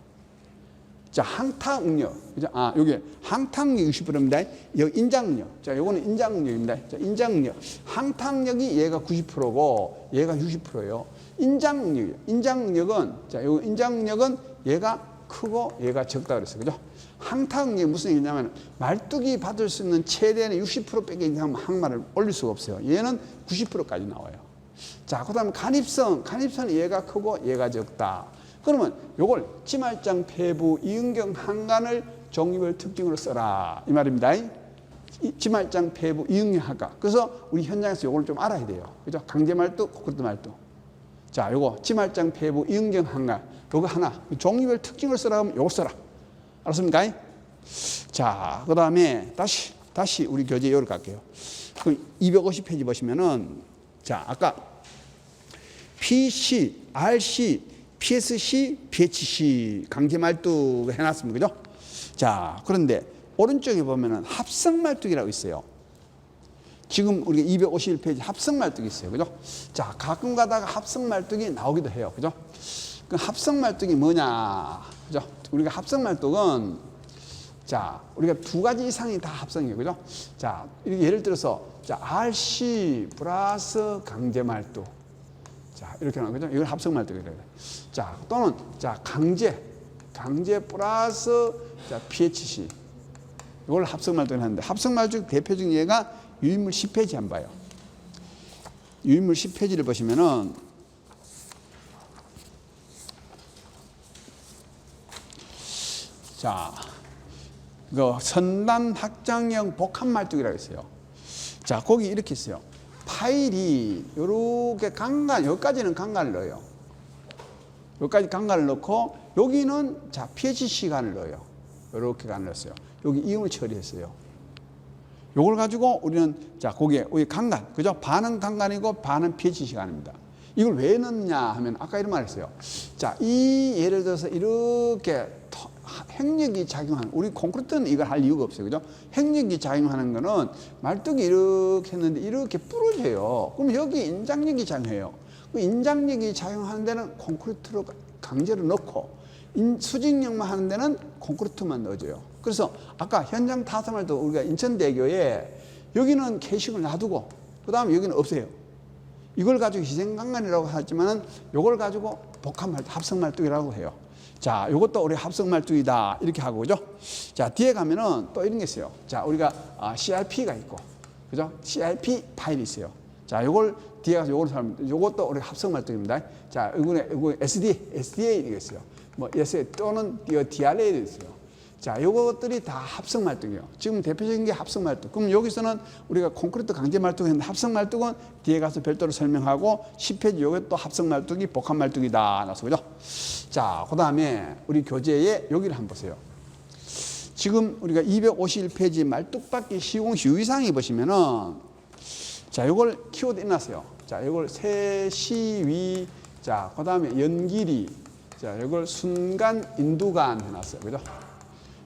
Speaker 1: 자, 항타응력. 그죠? 아, 여기 항타응력이 60%입니다. 여기 인장력. 자, 요거는 인장력입니다. 자, 인장력. 항타응력이 얘가 90%고 얘가 60%예요. 인장력이요. 인장력은, 자, 요 인장력은 얘가 크고 얘가 적다 그랬어요. 그죠? 항타응력이 무슨 얘기냐면 말뚝이 받을 수 있는 최대는 60%밖에 항마를 올릴 수가 없어요. 얘는 90%까지 나와요. 자, 그 다음에 간입성. 간입성은 얘가 크고 얘가 적다. 그러면 요걸 치말장 폐부 이응경 항간을 종류별 특징으로 써라. 이 말입니다. 치말장 폐부 이응경 항간. 그래서 우리 현장에서 요걸 좀 알아야 돼요. 그죠? 강제말뚝, 콘크리트 말뚝. 자, 요거 치말장 폐부 이응경 항간. 요거 하나. 종류별 특징을 쓰라 하면 요거 써라. 알았습니까? 자, 그 다음에 다시 우리 교재 요를 갈게요. 그럼 250페이지 보시면은 자, 아까 PC, RC, PSC, PHC 강제말뚝 해놨습니다. 그죠? 자, 그런데 오른쪽에 보면은 합성말뚝이라고 있어요. 지금 우리가 251페이지 합성말뚝이 있어요. 그죠? 자, 가끔 가다가 합성말뚝이 나오기도 해요. 그죠? 그 합성말뚝이 뭐냐? 그죠? 우리가 합성말뚝은 자, 우리가 두 가지 이상이 다 합성이에요. 그죠? 자, 예를 들어서 자, RC 플러스 강제말뚝. 자, 이렇게 나오죠. 이걸 합성말뚝이라고 해요. 자, 또는 자, 강제 플러스 자, PHC. 이걸 합성말뚝을 하는데 합성말뚝 대표적인 예가 유인물 10페이지 한번 봐요. 유인물 10페이지를 보시면은 자, 그 선단 확장형 복합말뚝이라고 있어요. 자, 거기 이렇게 있어요. 파일이 이렇게 강간, 여기까지는 강간을 넣어요. 여기까지 강간을 넣고 여기는 자, PHC 간을 넣어요. 이렇게 간을 넣었어요. 여기 이음을 처리했어요. 요걸 가지고 우리는 자, 거기에 우리 강간, 그죠? 반은 강간이고 반은 PHC 간입니다. 이걸 왜 넣느냐 하면 아까 이런 말 했어요. 자, 이 예를 들어서 이렇게 핵력이 작용하는, 우리 콘크리트는 이걸 할 이유가 없어요. 그죠? 핵력이 작용하는 거는 말뚝이 이렇게 했는데 이렇게 부러져요. 그럼 여기 인장력이 작용해요. 그 인장력이 작용하는 데는 콘크리트로 강제로 넣고 수직력만 하는 데는 콘크리트만 넣어줘요. 그래서 아까 현장 타설할 때 우리가 인천대교에 여기는 캐식을 놔두고 그 다음에 여기는 없애요. 이걸 가지고 희생강간이라고 하지만은 이걸 가지고 복합말뚝, 합성말뚝이라고 해요. 자, 이것도 우리 합성말뚝이다 이렇게 하고 그죠? 자, 뒤에 가면은 또 이런 게 있어요. 자, 우리가 CRP가 있고 그죠? CRP 파일이 있어요. 자, 요걸 뒤에 가서 요걸 사면 요것도 우리 합성말뚝입니다. 자, 이거 SDA 이게 있어요. 뭐 또는 DRA도 있어요. 자, 요것들이 다 합성말뚝이에요. 지금 대표적인 게 합성말뚝. 그럼 여기서는 우리가 콘크리트 강제말뚝 했는데 합성말뚝은 뒤에 가서 별도로 설명하고 10페이지 요것도 합성말뚝이 복합말뚝이다. 나서 그죠? 자, 그 다음에 우리 교재에 여기를 한번 보세요. 지금 우리가 251페이지 말뚝박기 시공시 유의사항에 보시면은 자, 요걸 키워드 해놨어요. 자, 요걸 세시위, 자, 그 다음에 연길이, 자, 요걸 순간 인두간 해놨어요. 그죠?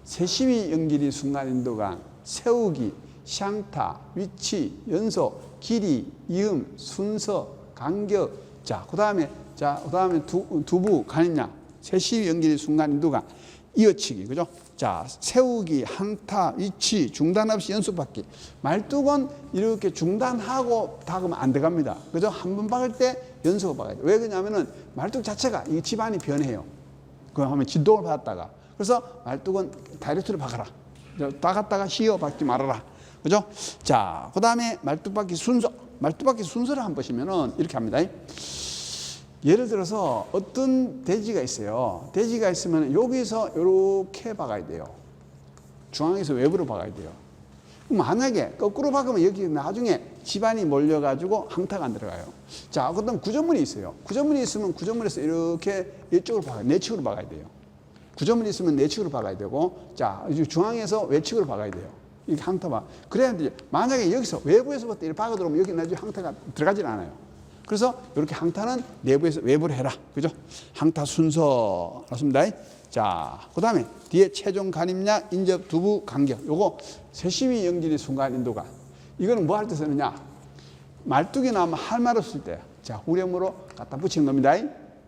Speaker 1: 세시위 연길이 순간 인두간, 세우기, 샹타, 위치, 연소, 길이, 이음, 순서, 간격, 자, 그 다음에 두부, 간이냐, 세시위 연길이 순간 인두간, 이어치기, 그죠? 자, 세우기, 항타, 위치, 중단 없이 연속박기. 말뚝은 이렇게 중단하고 박으면 안 들어갑니다. 그죠? 한 번 박을 때 연속으로 박아야 돼요. 왜 그러냐면은 말뚝 자체가 이 집안이 변해요. 그 하면 진동을 받았다가. 그래서 말뚝은 다이렉트로 박아라. 박았다가 휘어 박지 말아라. 그죠? 자, 그 다음에 말뚝 박기 순서. 말뚝 박기 순서를 한번 보시면은 이렇게 합니다. 예를 들어서 어떤 대지가 있어요. 대지가 있으면 여기서 이렇게 박아야 돼요. 중앙에서 외부로 박아야 돼요. 만약에 거꾸로 박으면 여기 나중에 집안이 몰려가지고 항타가 안 들어가요. 자, 그다음 구조물이 있어요. 구조물이 있으면 구조물에서 이렇게 이쪽으로 박아요. 내측으로 박아야 돼요. 구조물이 있으면 내측으로 박아야 되고, 자, 중앙에서 외측으로 박아야 돼요. 이렇게 항타 박. 그래야 이제 만약에 여기서 외부에서부터 이렇게 박아 들어오면 여기 나중에 항타가 들어가질 않아요. 그래서 이렇게 항타는 내부에서 외부로 해라. 그죠? 항타 순서 맞습니다. 자, 그 다음에 뒤에 최종 간입력, 인접, 두부, 간격. 요거 세시위 연길이 순간 인도간. 이거는 뭐 할 때 쓰느냐? 말뚝이 나오면 할 말 없을 때. 자, 후렴으로 갖다 붙이는 겁니다.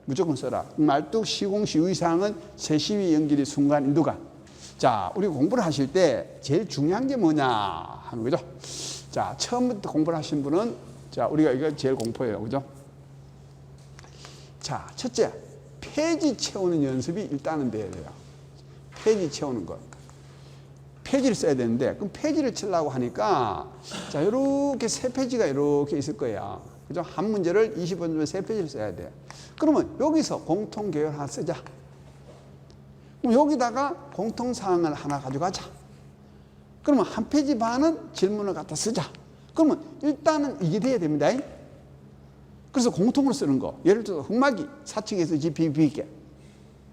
Speaker 1: 무조건 써라. 말뚝 시공시 유의사항은 세시위 연길이 순간 인도간. 자, 우리 공부를 하실 때 제일 중요한 게 뭐냐 하는 거죠. 자, 처음부터 공부를 하신 분은 자, 우리가 이거 제일 공포예요. 그죠? 자, 첫째, 페이지 채우는 연습이 일단은 돼야 돼요. 페이지 채우는 것. 페이지를 써야 되는데, 그럼 페이지를 치려고 하니까, 자, 이렇게 세 페이지가 이렇게 있을 거야. 그죠? 한 문제를 20분 중에 세 페이지를 써야 돼. 그러면 여기서 공통계열 하나 쓰자. 그럼 여기다가 공통사항을 하나 가져가자. 그러면 한 페이지 반은 질문을 갖다 쓰자. 그러면 일단은 이게 돼야 됩니다. 그래서 공통으로 쓰는 거. 예를 들어서 흑마기, 사칭에서 GPB게.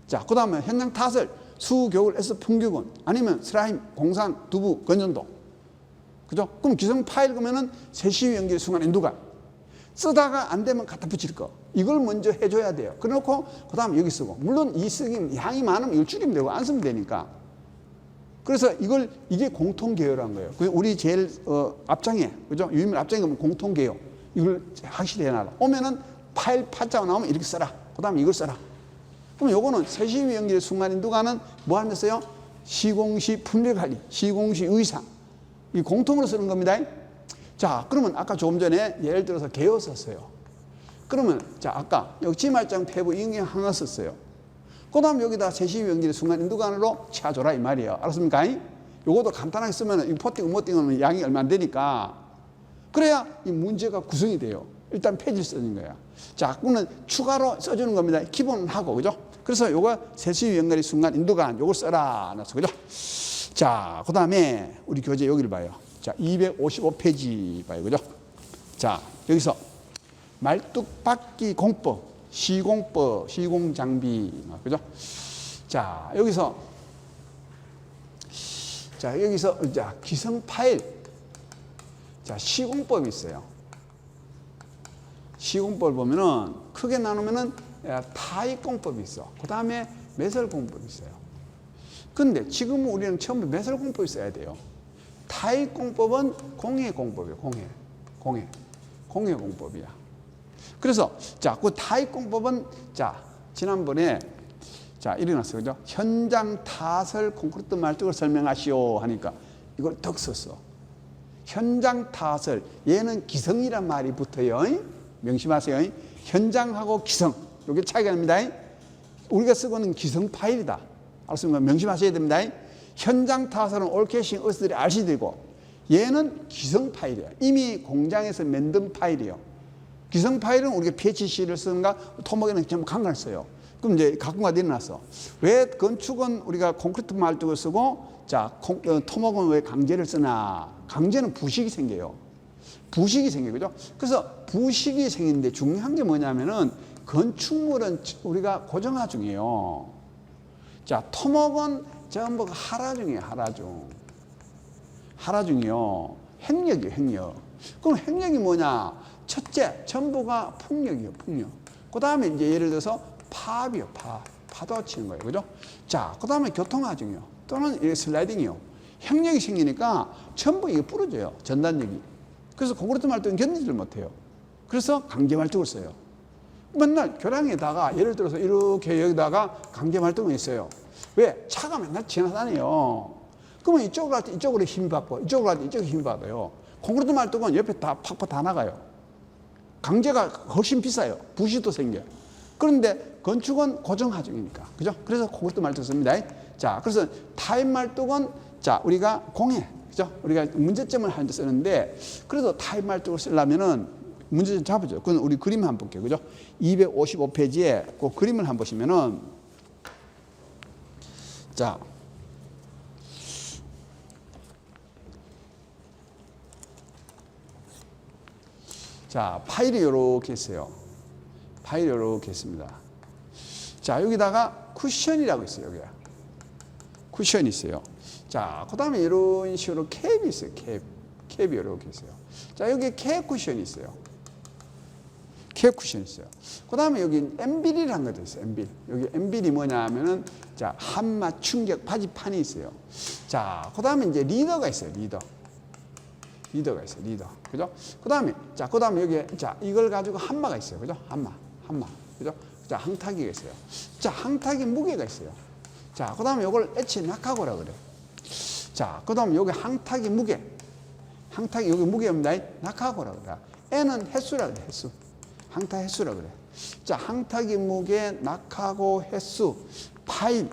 Speaker 1: 자, 그 다음에 현장 타설, 수, 겨울, S, 풍규군. 아니면 슬라임, 공산, 두부, 건전도. 그죠? 그럼 기성 파일 그러면은 세시위 연결 순간 인두가. 쓰다가 안 되면 갖다 붙일 거. 이걸 먼저 해줘야 돼요. 그래놓고 그 다음에 여기 쓰고. 물론 이 쓰기 양이 많으면 이걸 줄이면 되고 안 쓰면 되니까. 그래서 이게 공통계열한 거예요. 우리 제일 앞장에, 그죠? 유인물 앞장에 가면 공통계열. 이걸 확실히 해놔라. 오면은 파일 파자가 나오면 이렇게 써라. 그 다음에 이걸 써라. 그럼 요거는 세시위 연결 순간인도가는 뭐 하면서요? 시공시 품질관리, 시공시 의상. 이 공통으로 쓰는 겁니다. 자, 그러면 아까 조금 전에 예를 들어서 개요 썼어요. 그러면 자, 아까 여기 지말장 폐부 인경 하나 썼어요. 그 다음 여기다 세시위 연결 순간 인두간으로 채워줘라 이 말이에요. 알았습니까? 요것도 간단하게 쓰면 이 포팅, 음모팅은 양이 얼마 안 되니까 그래야 이 문제가 구성이 돼요. 일단 페이지를 써주는 거야. 자, 그러면 추가로 써주는 겁니다. 기본은 하고, 그죠? 그래서 요거 세시위 연결 순간 인두간 요걸 써라. 그죠? 자, 그 다음에 우리 교재 여기를 봐요. 자, 255페이지 봐요. 그죠? 자, 여기서 말뚝박기 공법. 시공법, 시공장비, 그죠? 자, 여기서, 자, 기성 파일. 자, 시공법이 있어요. 시공법을 보면은, 크게 나누면은, 타입공법이 있어. 그 다음에 매설공법이 있어요. 근데 지금 우리는 처음에 매설공법이 있어야 돼요. 타입공법은 공해공법이에요, 공해공법이야. 그래서 자, 그 타입공법은 자, 지난번에 자, 이렇게 났어요. 그죠? 현장 타설 콘크리트 말뚝을 설명하시오 하니까 이걸 덕 썼어. 현장 타설. 얘는 기성이란 말이 붙어요. 명심하세요. 현장하고 기성. 이게 차이가 납니다. 우리가 쓰고는 기성 파일이다. 알았습니까? 명심하셔야 됩니다. 현장 타설은 올캐싱 어스들이 RCD고 얘는 기성 파일이야. 이미 공장에서 만든 파일이요. 기성 파일은 우리가 PHC를 쓰는가 토목에는 전부 강간을 써요. 그럼 이제 가끔가다 일어났어. 왜 건축은 우리가 콘크리트 말뚝을 쓰고 자 토목은 왜 강제를 쓰나? 강제는 부식이 생겨요. 부식이 생겨요. 그죠? 그래서 부식이 생기는데 중요한 게 뭐냐면은 건축물은 우리가 고정하중이에요. 자, 토목은 전부 하라중이에요. 하라중이요. 행력이에요. 행력. 그럼 행력이 뭐냐? 첫째, 전부가 풍력이에요. 풍력. 그 다음에 이제 예를 들어서 파업이요. 파도 치는 거예요. 그죠? 자, 그 다음에 교통하중이요. 또는 슬라이딩이요. 행력이 생기니까 전부 이게 부러져요. 전단력이. 그래서 콘크리트 말뚝은 견디지를 못해요. 그래서 강제 말뚝을 써요. 맨날 교량에다가 예를 들어서 이렇게 여기다가 강제 말뚝이 있어요. 왜? 차가 맨날 지나다녀요. 그러면 이쪽으로 할 때 이쪽으로 힘 받고 이쪽으로 할 때 이쪽으로 힘 받아요. 콘크리트 말뚝은 옆에 다 팍팍 다 나가요. 강제가 훨씬 비싸요. 부시도 생겨요. 그런데 건축은 고정하중이니까. 그죠? 그래서 콘크리트 말뚝 씁니다. 자, 그래서 타입 말뚝은 자, 우리가 공해. 그죠? 우리가 문제점을 하는데 쓰는데 그래도 타입 말뚝을 쓰려면은 문제점 잡아줘요. 그건 우리 그림 한번 볼게요. 그죠? 255페이지에 그 그림을 한번 보시면은 자, 자, 파일이 이렇게 있어요. 파일이 이렇게 있습니다. 자, 여기다가 쿠션이라고 있어요. 여기 쿠션이 있어요. 자, 그 다음에 이런 식으로 캡이 있어요. 캡이 이렇게 있어요. 자, 여기 캡 쿠션이 있어요. 캡 쿠션이 있어요. 그 다음에 여기 엠빌이라는 것도 있어요. 엠빌. 여기 엠빌이 뭐냐 하면은 자, 한마 충격 바지판이 있어요. 자, 그 다음에 이제 리더가 있어요. 리더가 있어요. 리더. 그죠? 그 다음에 자, 그 다음에 여기 자, 이걸 가지고 한마가 있어요. 그죠? 한마. 그죠? 자, 항타기가 있어요. 자, 항타기 무게가 있어요. 자, 그 다음에 이걸 H 낙하고라 그래. 자, 그 다음에 여기 항타기 무게. 항타기 여기 무게입니다. 낙하고라 그래. N은 횟수라 그래. 횟수. 항타 횟수라 그래. 자, 항타기 무게, 낙하고 횟수, 파일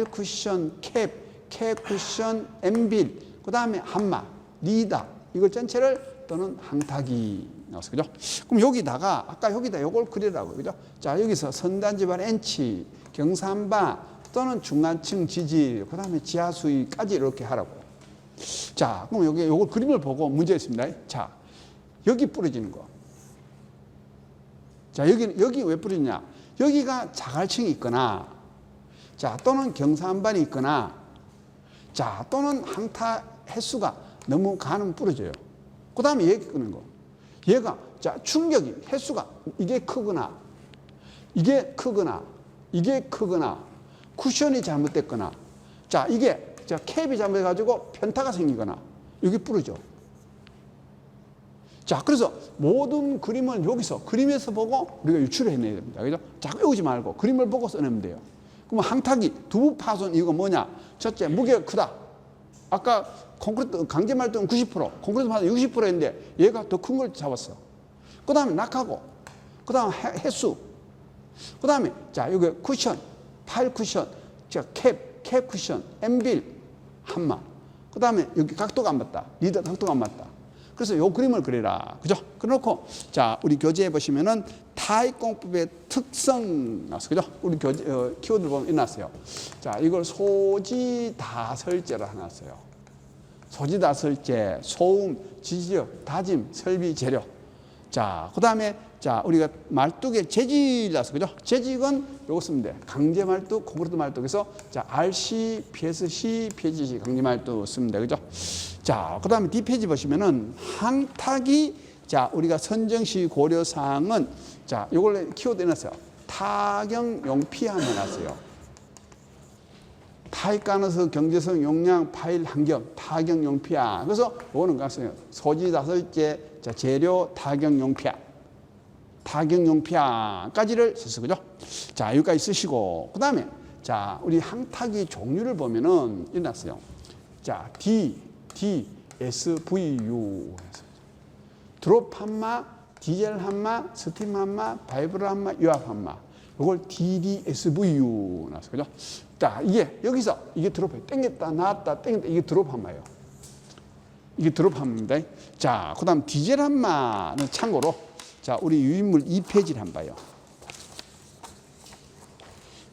Speaker 1: 쿠션, 캡 쿠션, 엠빌, 그 다음에 한마, 리다. 이걸 전체를 또는 항타기 나왔어. 그죠? 그럼 여기다가 아까 여기다 요걸 그리라고. 그죠? 자, 여기서 선단지발 N치, 경산바 또는 중간층 지질, 그 다음에 지하 수위까지 이렇게 하라고. 자, 그럼 여기 요걸 그림을 보고 문제 있습니다. 자, 여기 부러지는 거. 자, 여기 왜 뿌리냐? 여기가 자갈층이 있거나, 자, 또는 경사한반이 있거나, 자, 또는 항타 횟수가 너무 가는 부러져요. 그 다음에 얘기 끄는 거. 얘가, 자, 충격이, 횟수가, 이게 크거나, 쿠션이 잘못됐거나, 자, 이게, 자, 캡이 잘못해가지고 편타가 생기거나, 여기 부러져. 자, 그래서 모든 그림을 여기서 그림에서 보고 우리가 유출을 해내야 됩니다. 그죠? 자꾸 외우지 말고 그림을 보고 써내면 돼요. 그럼 항타기, 두부 파손 이유가 뭐냐? 첫째, 무게가 크다. 아까 콘크리트 강제 말뚝은 90%, 콘크리트 파손 60%인데 얘가 더 큰 걸 잡았어. 그 다음에 낙하고, 그 다음에 횟수, 그 다음에 자, 여기 쿠션, 파일 쿠션, 자, 캡 쿠션, 엠빌, 한마. 그 다음에 여기 각도가 안 맞다. 리더 각도가 안 맞다. 그래서 요 그림을 그리라. 그죠? 그래놓고, 자, 우리 교재에 보시면은 타입공법의 특성 나왔어. 그죠? 우리 교재, 키워드 보면 일어났어요. 자, 이걸 소지다설제로 해놨어요. 소지다설제, 소음, 지지력, 다짐, 설비, 재료. 자, 그 다음에, 자, 우리가 말뚝의 재질 나왔어. 그죠? 재질은 요거 쓰면 돼. 강제 말뚝, 콘크리트 말뚝에서, 자, RC, PSC, PHC, 강제 말뚝 쓰면 돼. 그죠? 자, 그 다음에 뒷페이지 보시면은 항타기, 자, 우리가 선정시 고려사항은, 자, 요걸 키워드 해놨어요. 타경 용피함 해놨어요. 타입 가능성, 경제성, 용량, 파일, 환경, 타경 용피함. 그래서 요거는 갔어요. 소지 다설제, 자, 재료, 타경 용피함. 타경 용피함까지를 썼어. 그죠? 자, 여기까지 쓰시고, 그 다음에, 자, 우리 항타기 종류를 보면은 일어났어요. 자, DSVU. 드롭 한마, 디젤 한마, 스팀 한마, 바이브럴 한마, 유압 한마. 이걸 DDSVU 나왔어. 그죠? 자, 이게 여기서 이게 드롭이에요. 땡겼다, 나왔다, 땡겼다. 이게 드롭 한마예요. 이게 드롭 한마입니다. 자, 그 다음 디젤 한마는 참고로 자, 우리 유인물 2페이지를 한번 봐요.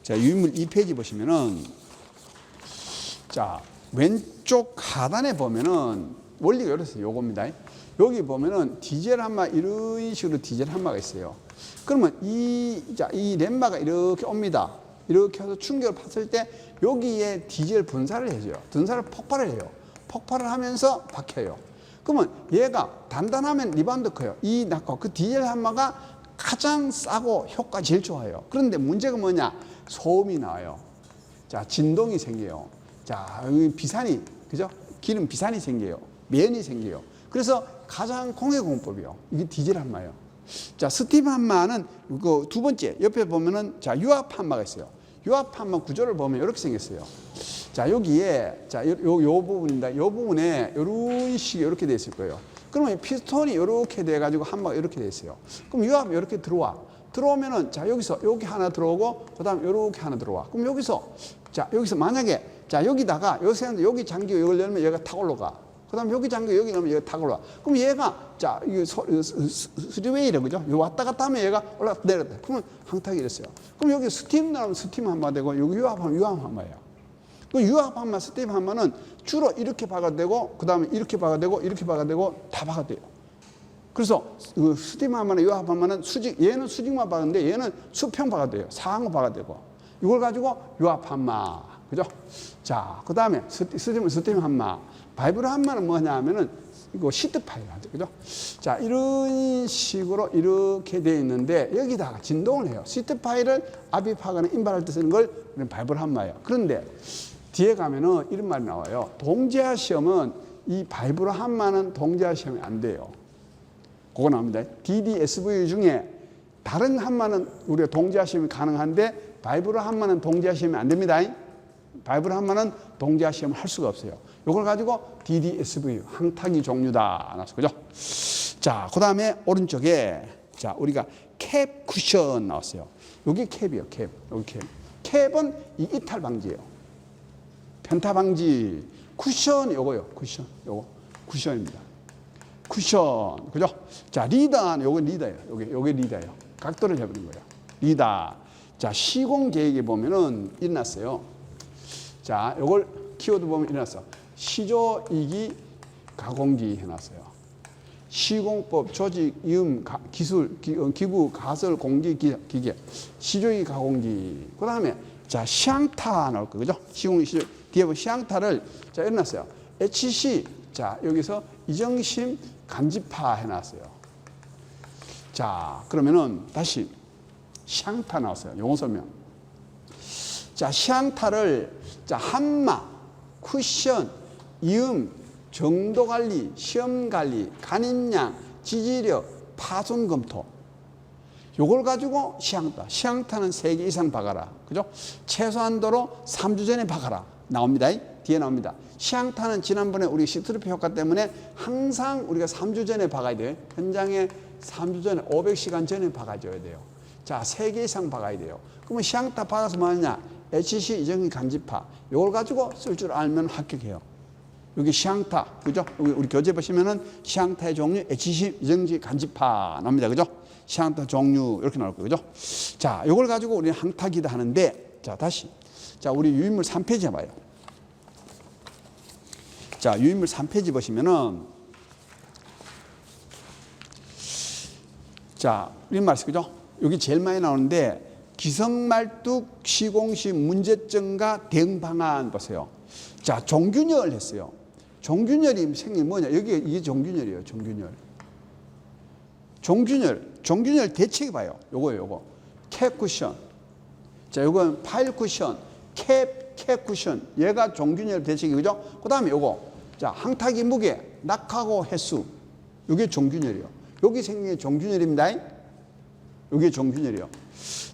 Speaker 1: 자, 유인물 2페이지 보시면은 자, 왼쪽 하단에 보면은 원리가 이렇습니다. 요겁니다. 여기 보면은 디젤 한마 이런 식으로 디젤 한마가 있어요. 그러면 이 렘마가 이렇게 옵니다. 이렇게 해서 충격을 받을 때 여기에 디젤 분사를 해줘요. 분사를 폭발을 해요. 폭발을 하면서 박혀요. 그러면 얘가 단단하면 리바운드 커요. 그 디젤 한마가 가장 싸고 효과 제일 좋아요. 그런데 문제가 뭐냐? 소음이 나와요. 자, 진동이 생겨요. 자, 여기 비산이, 그죠? 기름 비산이 생겨요. 면이 생겨요. 그래서 가장 공해 공법이요. 이게 디젤 한마예요. 자, 스팀 한마는 그 두 번째 옆에 보면은 자, 유압 한마가 있어요. 유압 한마 구조를 보면 이렇게 생겼어요. 자, 여기에 자, 요 부분입니다. 요 부분에 이런 식이 이렇게 돼 있을 거예요. 그러면 피스톤이 이렇게 돼 가지고 한마가 이렇게 돼 있어요. 그럼 유압이 이렇게 들어오면은 자, 여기서 여기 하나 들어오고 그다음 이렇게 하나 들어와. 그럼 여기서 만약에 자, 여기다가 여기 잠기고 이걸 열면 얘가 탁 올라가. 그 다음에 여기 잠겨 여기 넣으면 얘가 탁 올라와. 그럼 얘가 자, 이게 스리웨이래, 그죠? 왔다 갔다 하면 얘가 올라갔다 내렸다. 그러면 항탁이 이랬어요. 그럼 여기 스팀 나오면 스팀 한마 되고 여기 유압하면 유압 한마예요. 그 유압 한마, 스팀 한마는 주로 이렇게 박아도 되고 그 다음에 이렇게 박아도 되고 이렇게 박아도 되고 다 박아도 돼요. 그래서 그 스팀 한마나 유압 한마는 얘는 수직만 박았는데 얘는 수평 박아도 돼요. 상하 박아도 되고. 이걸 가지고 유압 한마, 그죠? 자, 그 다음에 스팀 한마. 바이브럴 한마는 뭐냐 하면은 이거 시트 파일 하죠. 그죠? 자, 이런 식으로 이렇게 되어 있는데 여기다가 진동을 해요. 시트 파일을 압입하거나 인발할 때 쓰는 걸 바이브럴 한마예요. 그런데 뒤에 가면은 이런 말이 나와요. 동제화 시험은 이 바이브럴 한마는 동제화 시험이 안 돼요. 그거 나옵니다. DDSV 중에 다른 한마는 우리가 동제화 시험이 가능한데 바이브럴 한마는 동제화 시험이 안 됩니다. 바이브럴 한마는 동제화 시험을 할 수가 없어요. 이걸 가지고 DDSV 항타기 종류다 나왔어. 그죠? 자, 그 다음에 오른쪽에 자, 우리가 캡 쿠션 나왔어요. 여기 캡이요. 캡. 여기 캡. 캡은 이 이탈 방지예요. 편타 방지. 쿠션 요거요. 쿠션. 요거 쿠션입니다. 쿠션. 그죠? 자, 리더는 요거 리더예요. 요게 리더예요. 각도를 재버린 거예요. 리더. 자, 시공 계획에 보면은 일어났어요. 자, 요걸 키워드 보면 일어났어. 시조이기 가공기 해놨어요. 시공법, 조직, 이음, 기술, 기구, 가설, 공기, 기계. 시조이기 가공기. 그 다음에, 자, 시앙타 나올 거, 그죠? 시조, 뒤에 보면 시앙타를, 자, 일어났어요. HC, 자, 여기서 이정심 간지파 해놨어요. 자, 그러면은 다시 시앙타 나왔어요. 용어 설명. 자, 시앙타를, 자, 한마, 쿠션, 이음, 정도관리, 시험관리, 간임량, 지지력, 파손검토. 요걸 가지고 시앙타. 시앙타는 3개 이상 박아라. 그죠? 최소한도로 3주 전에 박아라. 나옵니다. 뒤에 나옵니다. 시앙타는 지난번에 우리 시트루피 효과 때문에 항상 우리가 3주 전에 박아야 돼요. 현장에 3주 전에 500시간 전에 박아줘야 돼요. 자, 3개 이상 박아야 돼요. 그러면 시앙타 박아서 뭐 하느냐? HC 이정기 간지파. 요걸 가지고 쓸 줄 알면 합격해요. 여기 시앙타, 그죠? 우리 교재 보시면은 시앙타의 종류, HC 이정기 간지파 나옵니다. 그죠? 시앙타 종류 이렇게 나올 거예요. 그죠? 자, 요걸 가지고 우리는 항타기다 하는데, 자, 다시. 자, 우리 유인물 3페이지 해봐요. 자, 유인물 3페이지 보시면은, 자, 이런 말씀, 그죠? 여기 제일 많이 나오는데, 기성말뚝 시공시 문제점과 대응 방안 보세요. 자, 종균열 했어요. 종균열이 생긴 뭐냐? 이게 종균열이에요. 종균열 대책이 봐요. 요거. 캡 쿠션. 자, 요건 파일 쿠션, 캡 쿠션. 얘가 종균열 대책이, 그죠? 그 다음에 요거. 자, 항타기 무게, 낙하고 횟수. 요게 종균열이요. 여기 생긴 게 종균열입니다. 이게 종균열이요.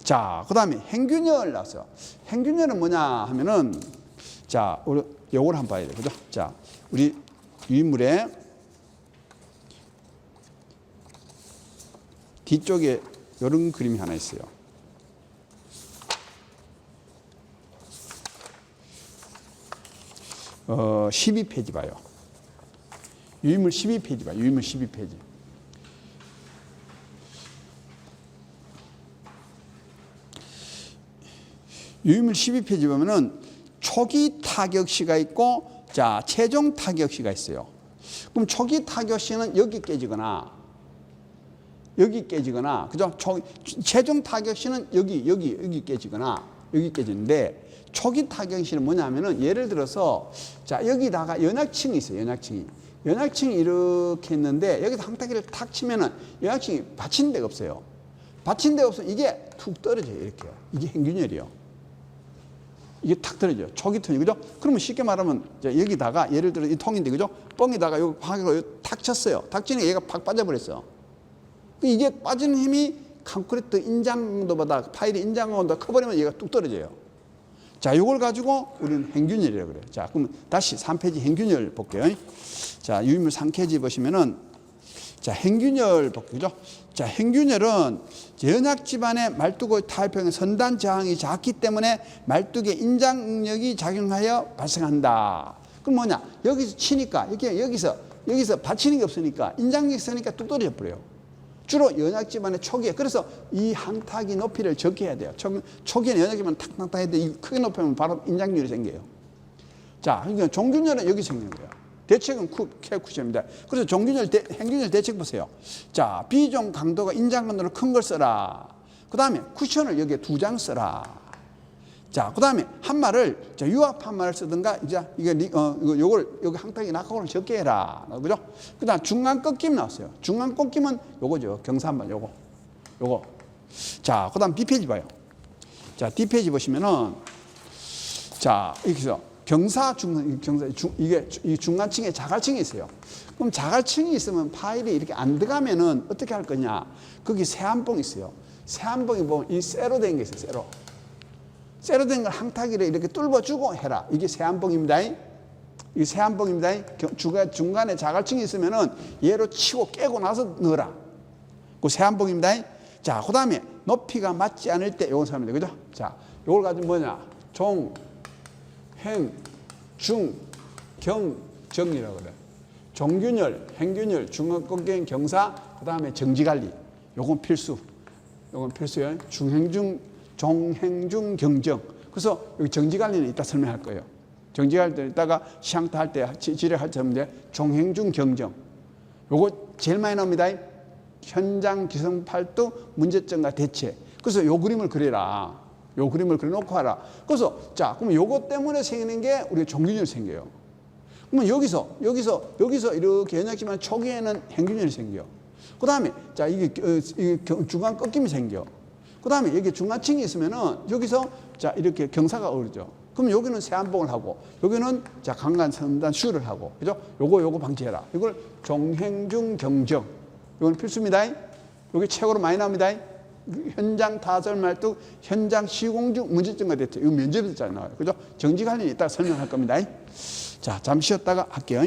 Speaker 1: 자, 그 다음에 행균열 나왔어요. 행균열은 뭐냐 하면은, 자, 우리 요걸 한번 봐야 돼. 그죠? 자, 우리 유인물에 뒤쪽에 이런 그림이 하나 있어요. 어, 12페이지 봐요. 유인물 12페이지 봐요. 유인물 12페이지. 유인물 12페이지 보면은 초기 타격시가 있고, 자, 최종 타격시가 있어요. 그럼 초기 타격시는 여기 깨지거나, 여기 깨지거나, 그죠? 최종 타격시는 여기 깨지거나, 여기 깨지는데, 초기 타격시는 뭐냐면은, 예를 들어서, 자, 여기다가 연약층이 있어요, 연약층이. 연약층이 이렇게 있는데, 여기서 항타기를 탁 치면은, 연약층이 받친 데가 없어요. 받친 데가 없으면 이게 툭 떨어져요, 이렇게. 이게 행균열이요. 이게 탁 떨어져요. 초기 톤이, 그죠? 그러면 쉽게 말하면, 여기다가, 예를 들어 이 통인데, 그죠? 뻥에다가 여기 방향으로 탁 쳤어요. 탁 치니까 얘가 팍 빠져버렸어. 이게 빠지는 힘이 콘크리트 인장도보다, 파일의 인장도보다 커버리면 얘가 뚝 떨어져요. 자, 이걸 가지고 우리는 행균열이라고 그래요. 자, 그럼 다시 3페이지 행균열 볼게요. 자, 유인물 3페이지 보시면은, 자, 행균열 볼게요. 그죠? 자, 행균열은 연약 집안의 말뚝의 타협형의 선단 저항이 작기 때문에 말뚝의 인장 응력이 작용하여 발생한다. 그럼 뭐냐? 여기서 치니까, 여기서 받치는 게 없으니까, 인장력이 있으니까 뚝 떨어져 버려요. 주로 연약 집안의 초기에. 그래서 이 항타기 높이를 적게 해야 돼요. 초기에는 연약 집안 탁탁탁 해야 돼. 크게 높이면 바로 인장률이 생겨요. 자, 그러니까 종균열은 여기 생기는 거예요. 대책은 K90입니다. 그래서 종균열, 행균열 대책 보세요. 자, B종 강도가 인장 강도로 큰 걸 써라. 그 다음에 쿠션을 여기에 2장 써라. 자, 그 다음에 한마를, 자, 유압 한마를 쓰든가, 이제, 요걸, 여기 항타기 낙하고는 적게 해라. 그죠? 그 다음 중간 꺾임 나왔어요. 중간 꺾임은 요거죠. 경사 한마, 요거. 자, 그 다음 B페이지 봐요. 자, D페이지 보시면은, 자, 여기서 이게 이 중간층에 자갈층이 있어요. 그럼 자갈층이 있으면 파일이 이렇게 안 들어가면은 어떻게 할 거냐? 거기 세안봉이 있어요. 세안봉이 보면 이 쇠로 된 게 있어요. 쇠로 된 걸 항타기를 이렇게 뚫어주고 해라. 이게 세안봉입니다. 이게 세안봉입니다. 중간에 자갈층이 있으면은 얘로 치고 깨고 나서 넣어라. 그 세안봉입니다. 자, 그 다음에 높이가 맞지 않을 때 요건 사면 돼. 그죠? 자, 요걸 가지고 뭐냐? 행, 중, 경, 정이라고 그래. 종균열, 행균열, 중간꺾임, 경사, 그 다음에 정지관리. 요건 필수. 요건 필수예요. 중행중, 종행중, 경정. 그래서 여기 정지관리는 이따 설명할 거예요. 정지관리 이따가 시향타 할 때, 지뢰할 때 하면 돼. 종행중, 경정. 요거 제일 많이 나옵니다. 현장 기성팔도 문제점과 대체. 그래서 요 그림을 그려라. 요 그림을 그려놓고 하라. 그래서, 자, 그러면 요것 때문에 생기는 게 우리가 종균열이 생겨요. 그러면 여기서 이렇게 연약지만 초기에는 행균열이 생겨요. 그 다음에, 자, 이게 중간 꺾임이 생겨. 그 다음에 여기 중간층이 있으면은 여기서, 자, 이렇게 경사가 오르죠. 그럼 여기는 세안봉을 하고, 여기는, 자, 강간 선단 슈를 하고, 그죠? 요거 방지해라. 이걸 종행중 경정. 이건 필수입니다. 여기 최고로 많이 나옵니다. 현장 타설 말뚝, 현장 시공 중 문제점과 대체. 이거 면접에서 잘 나와요. 그죠? 정지 관련이 이따가 설명할 겁니다. 자, 잠시 쉬었다가 할게요.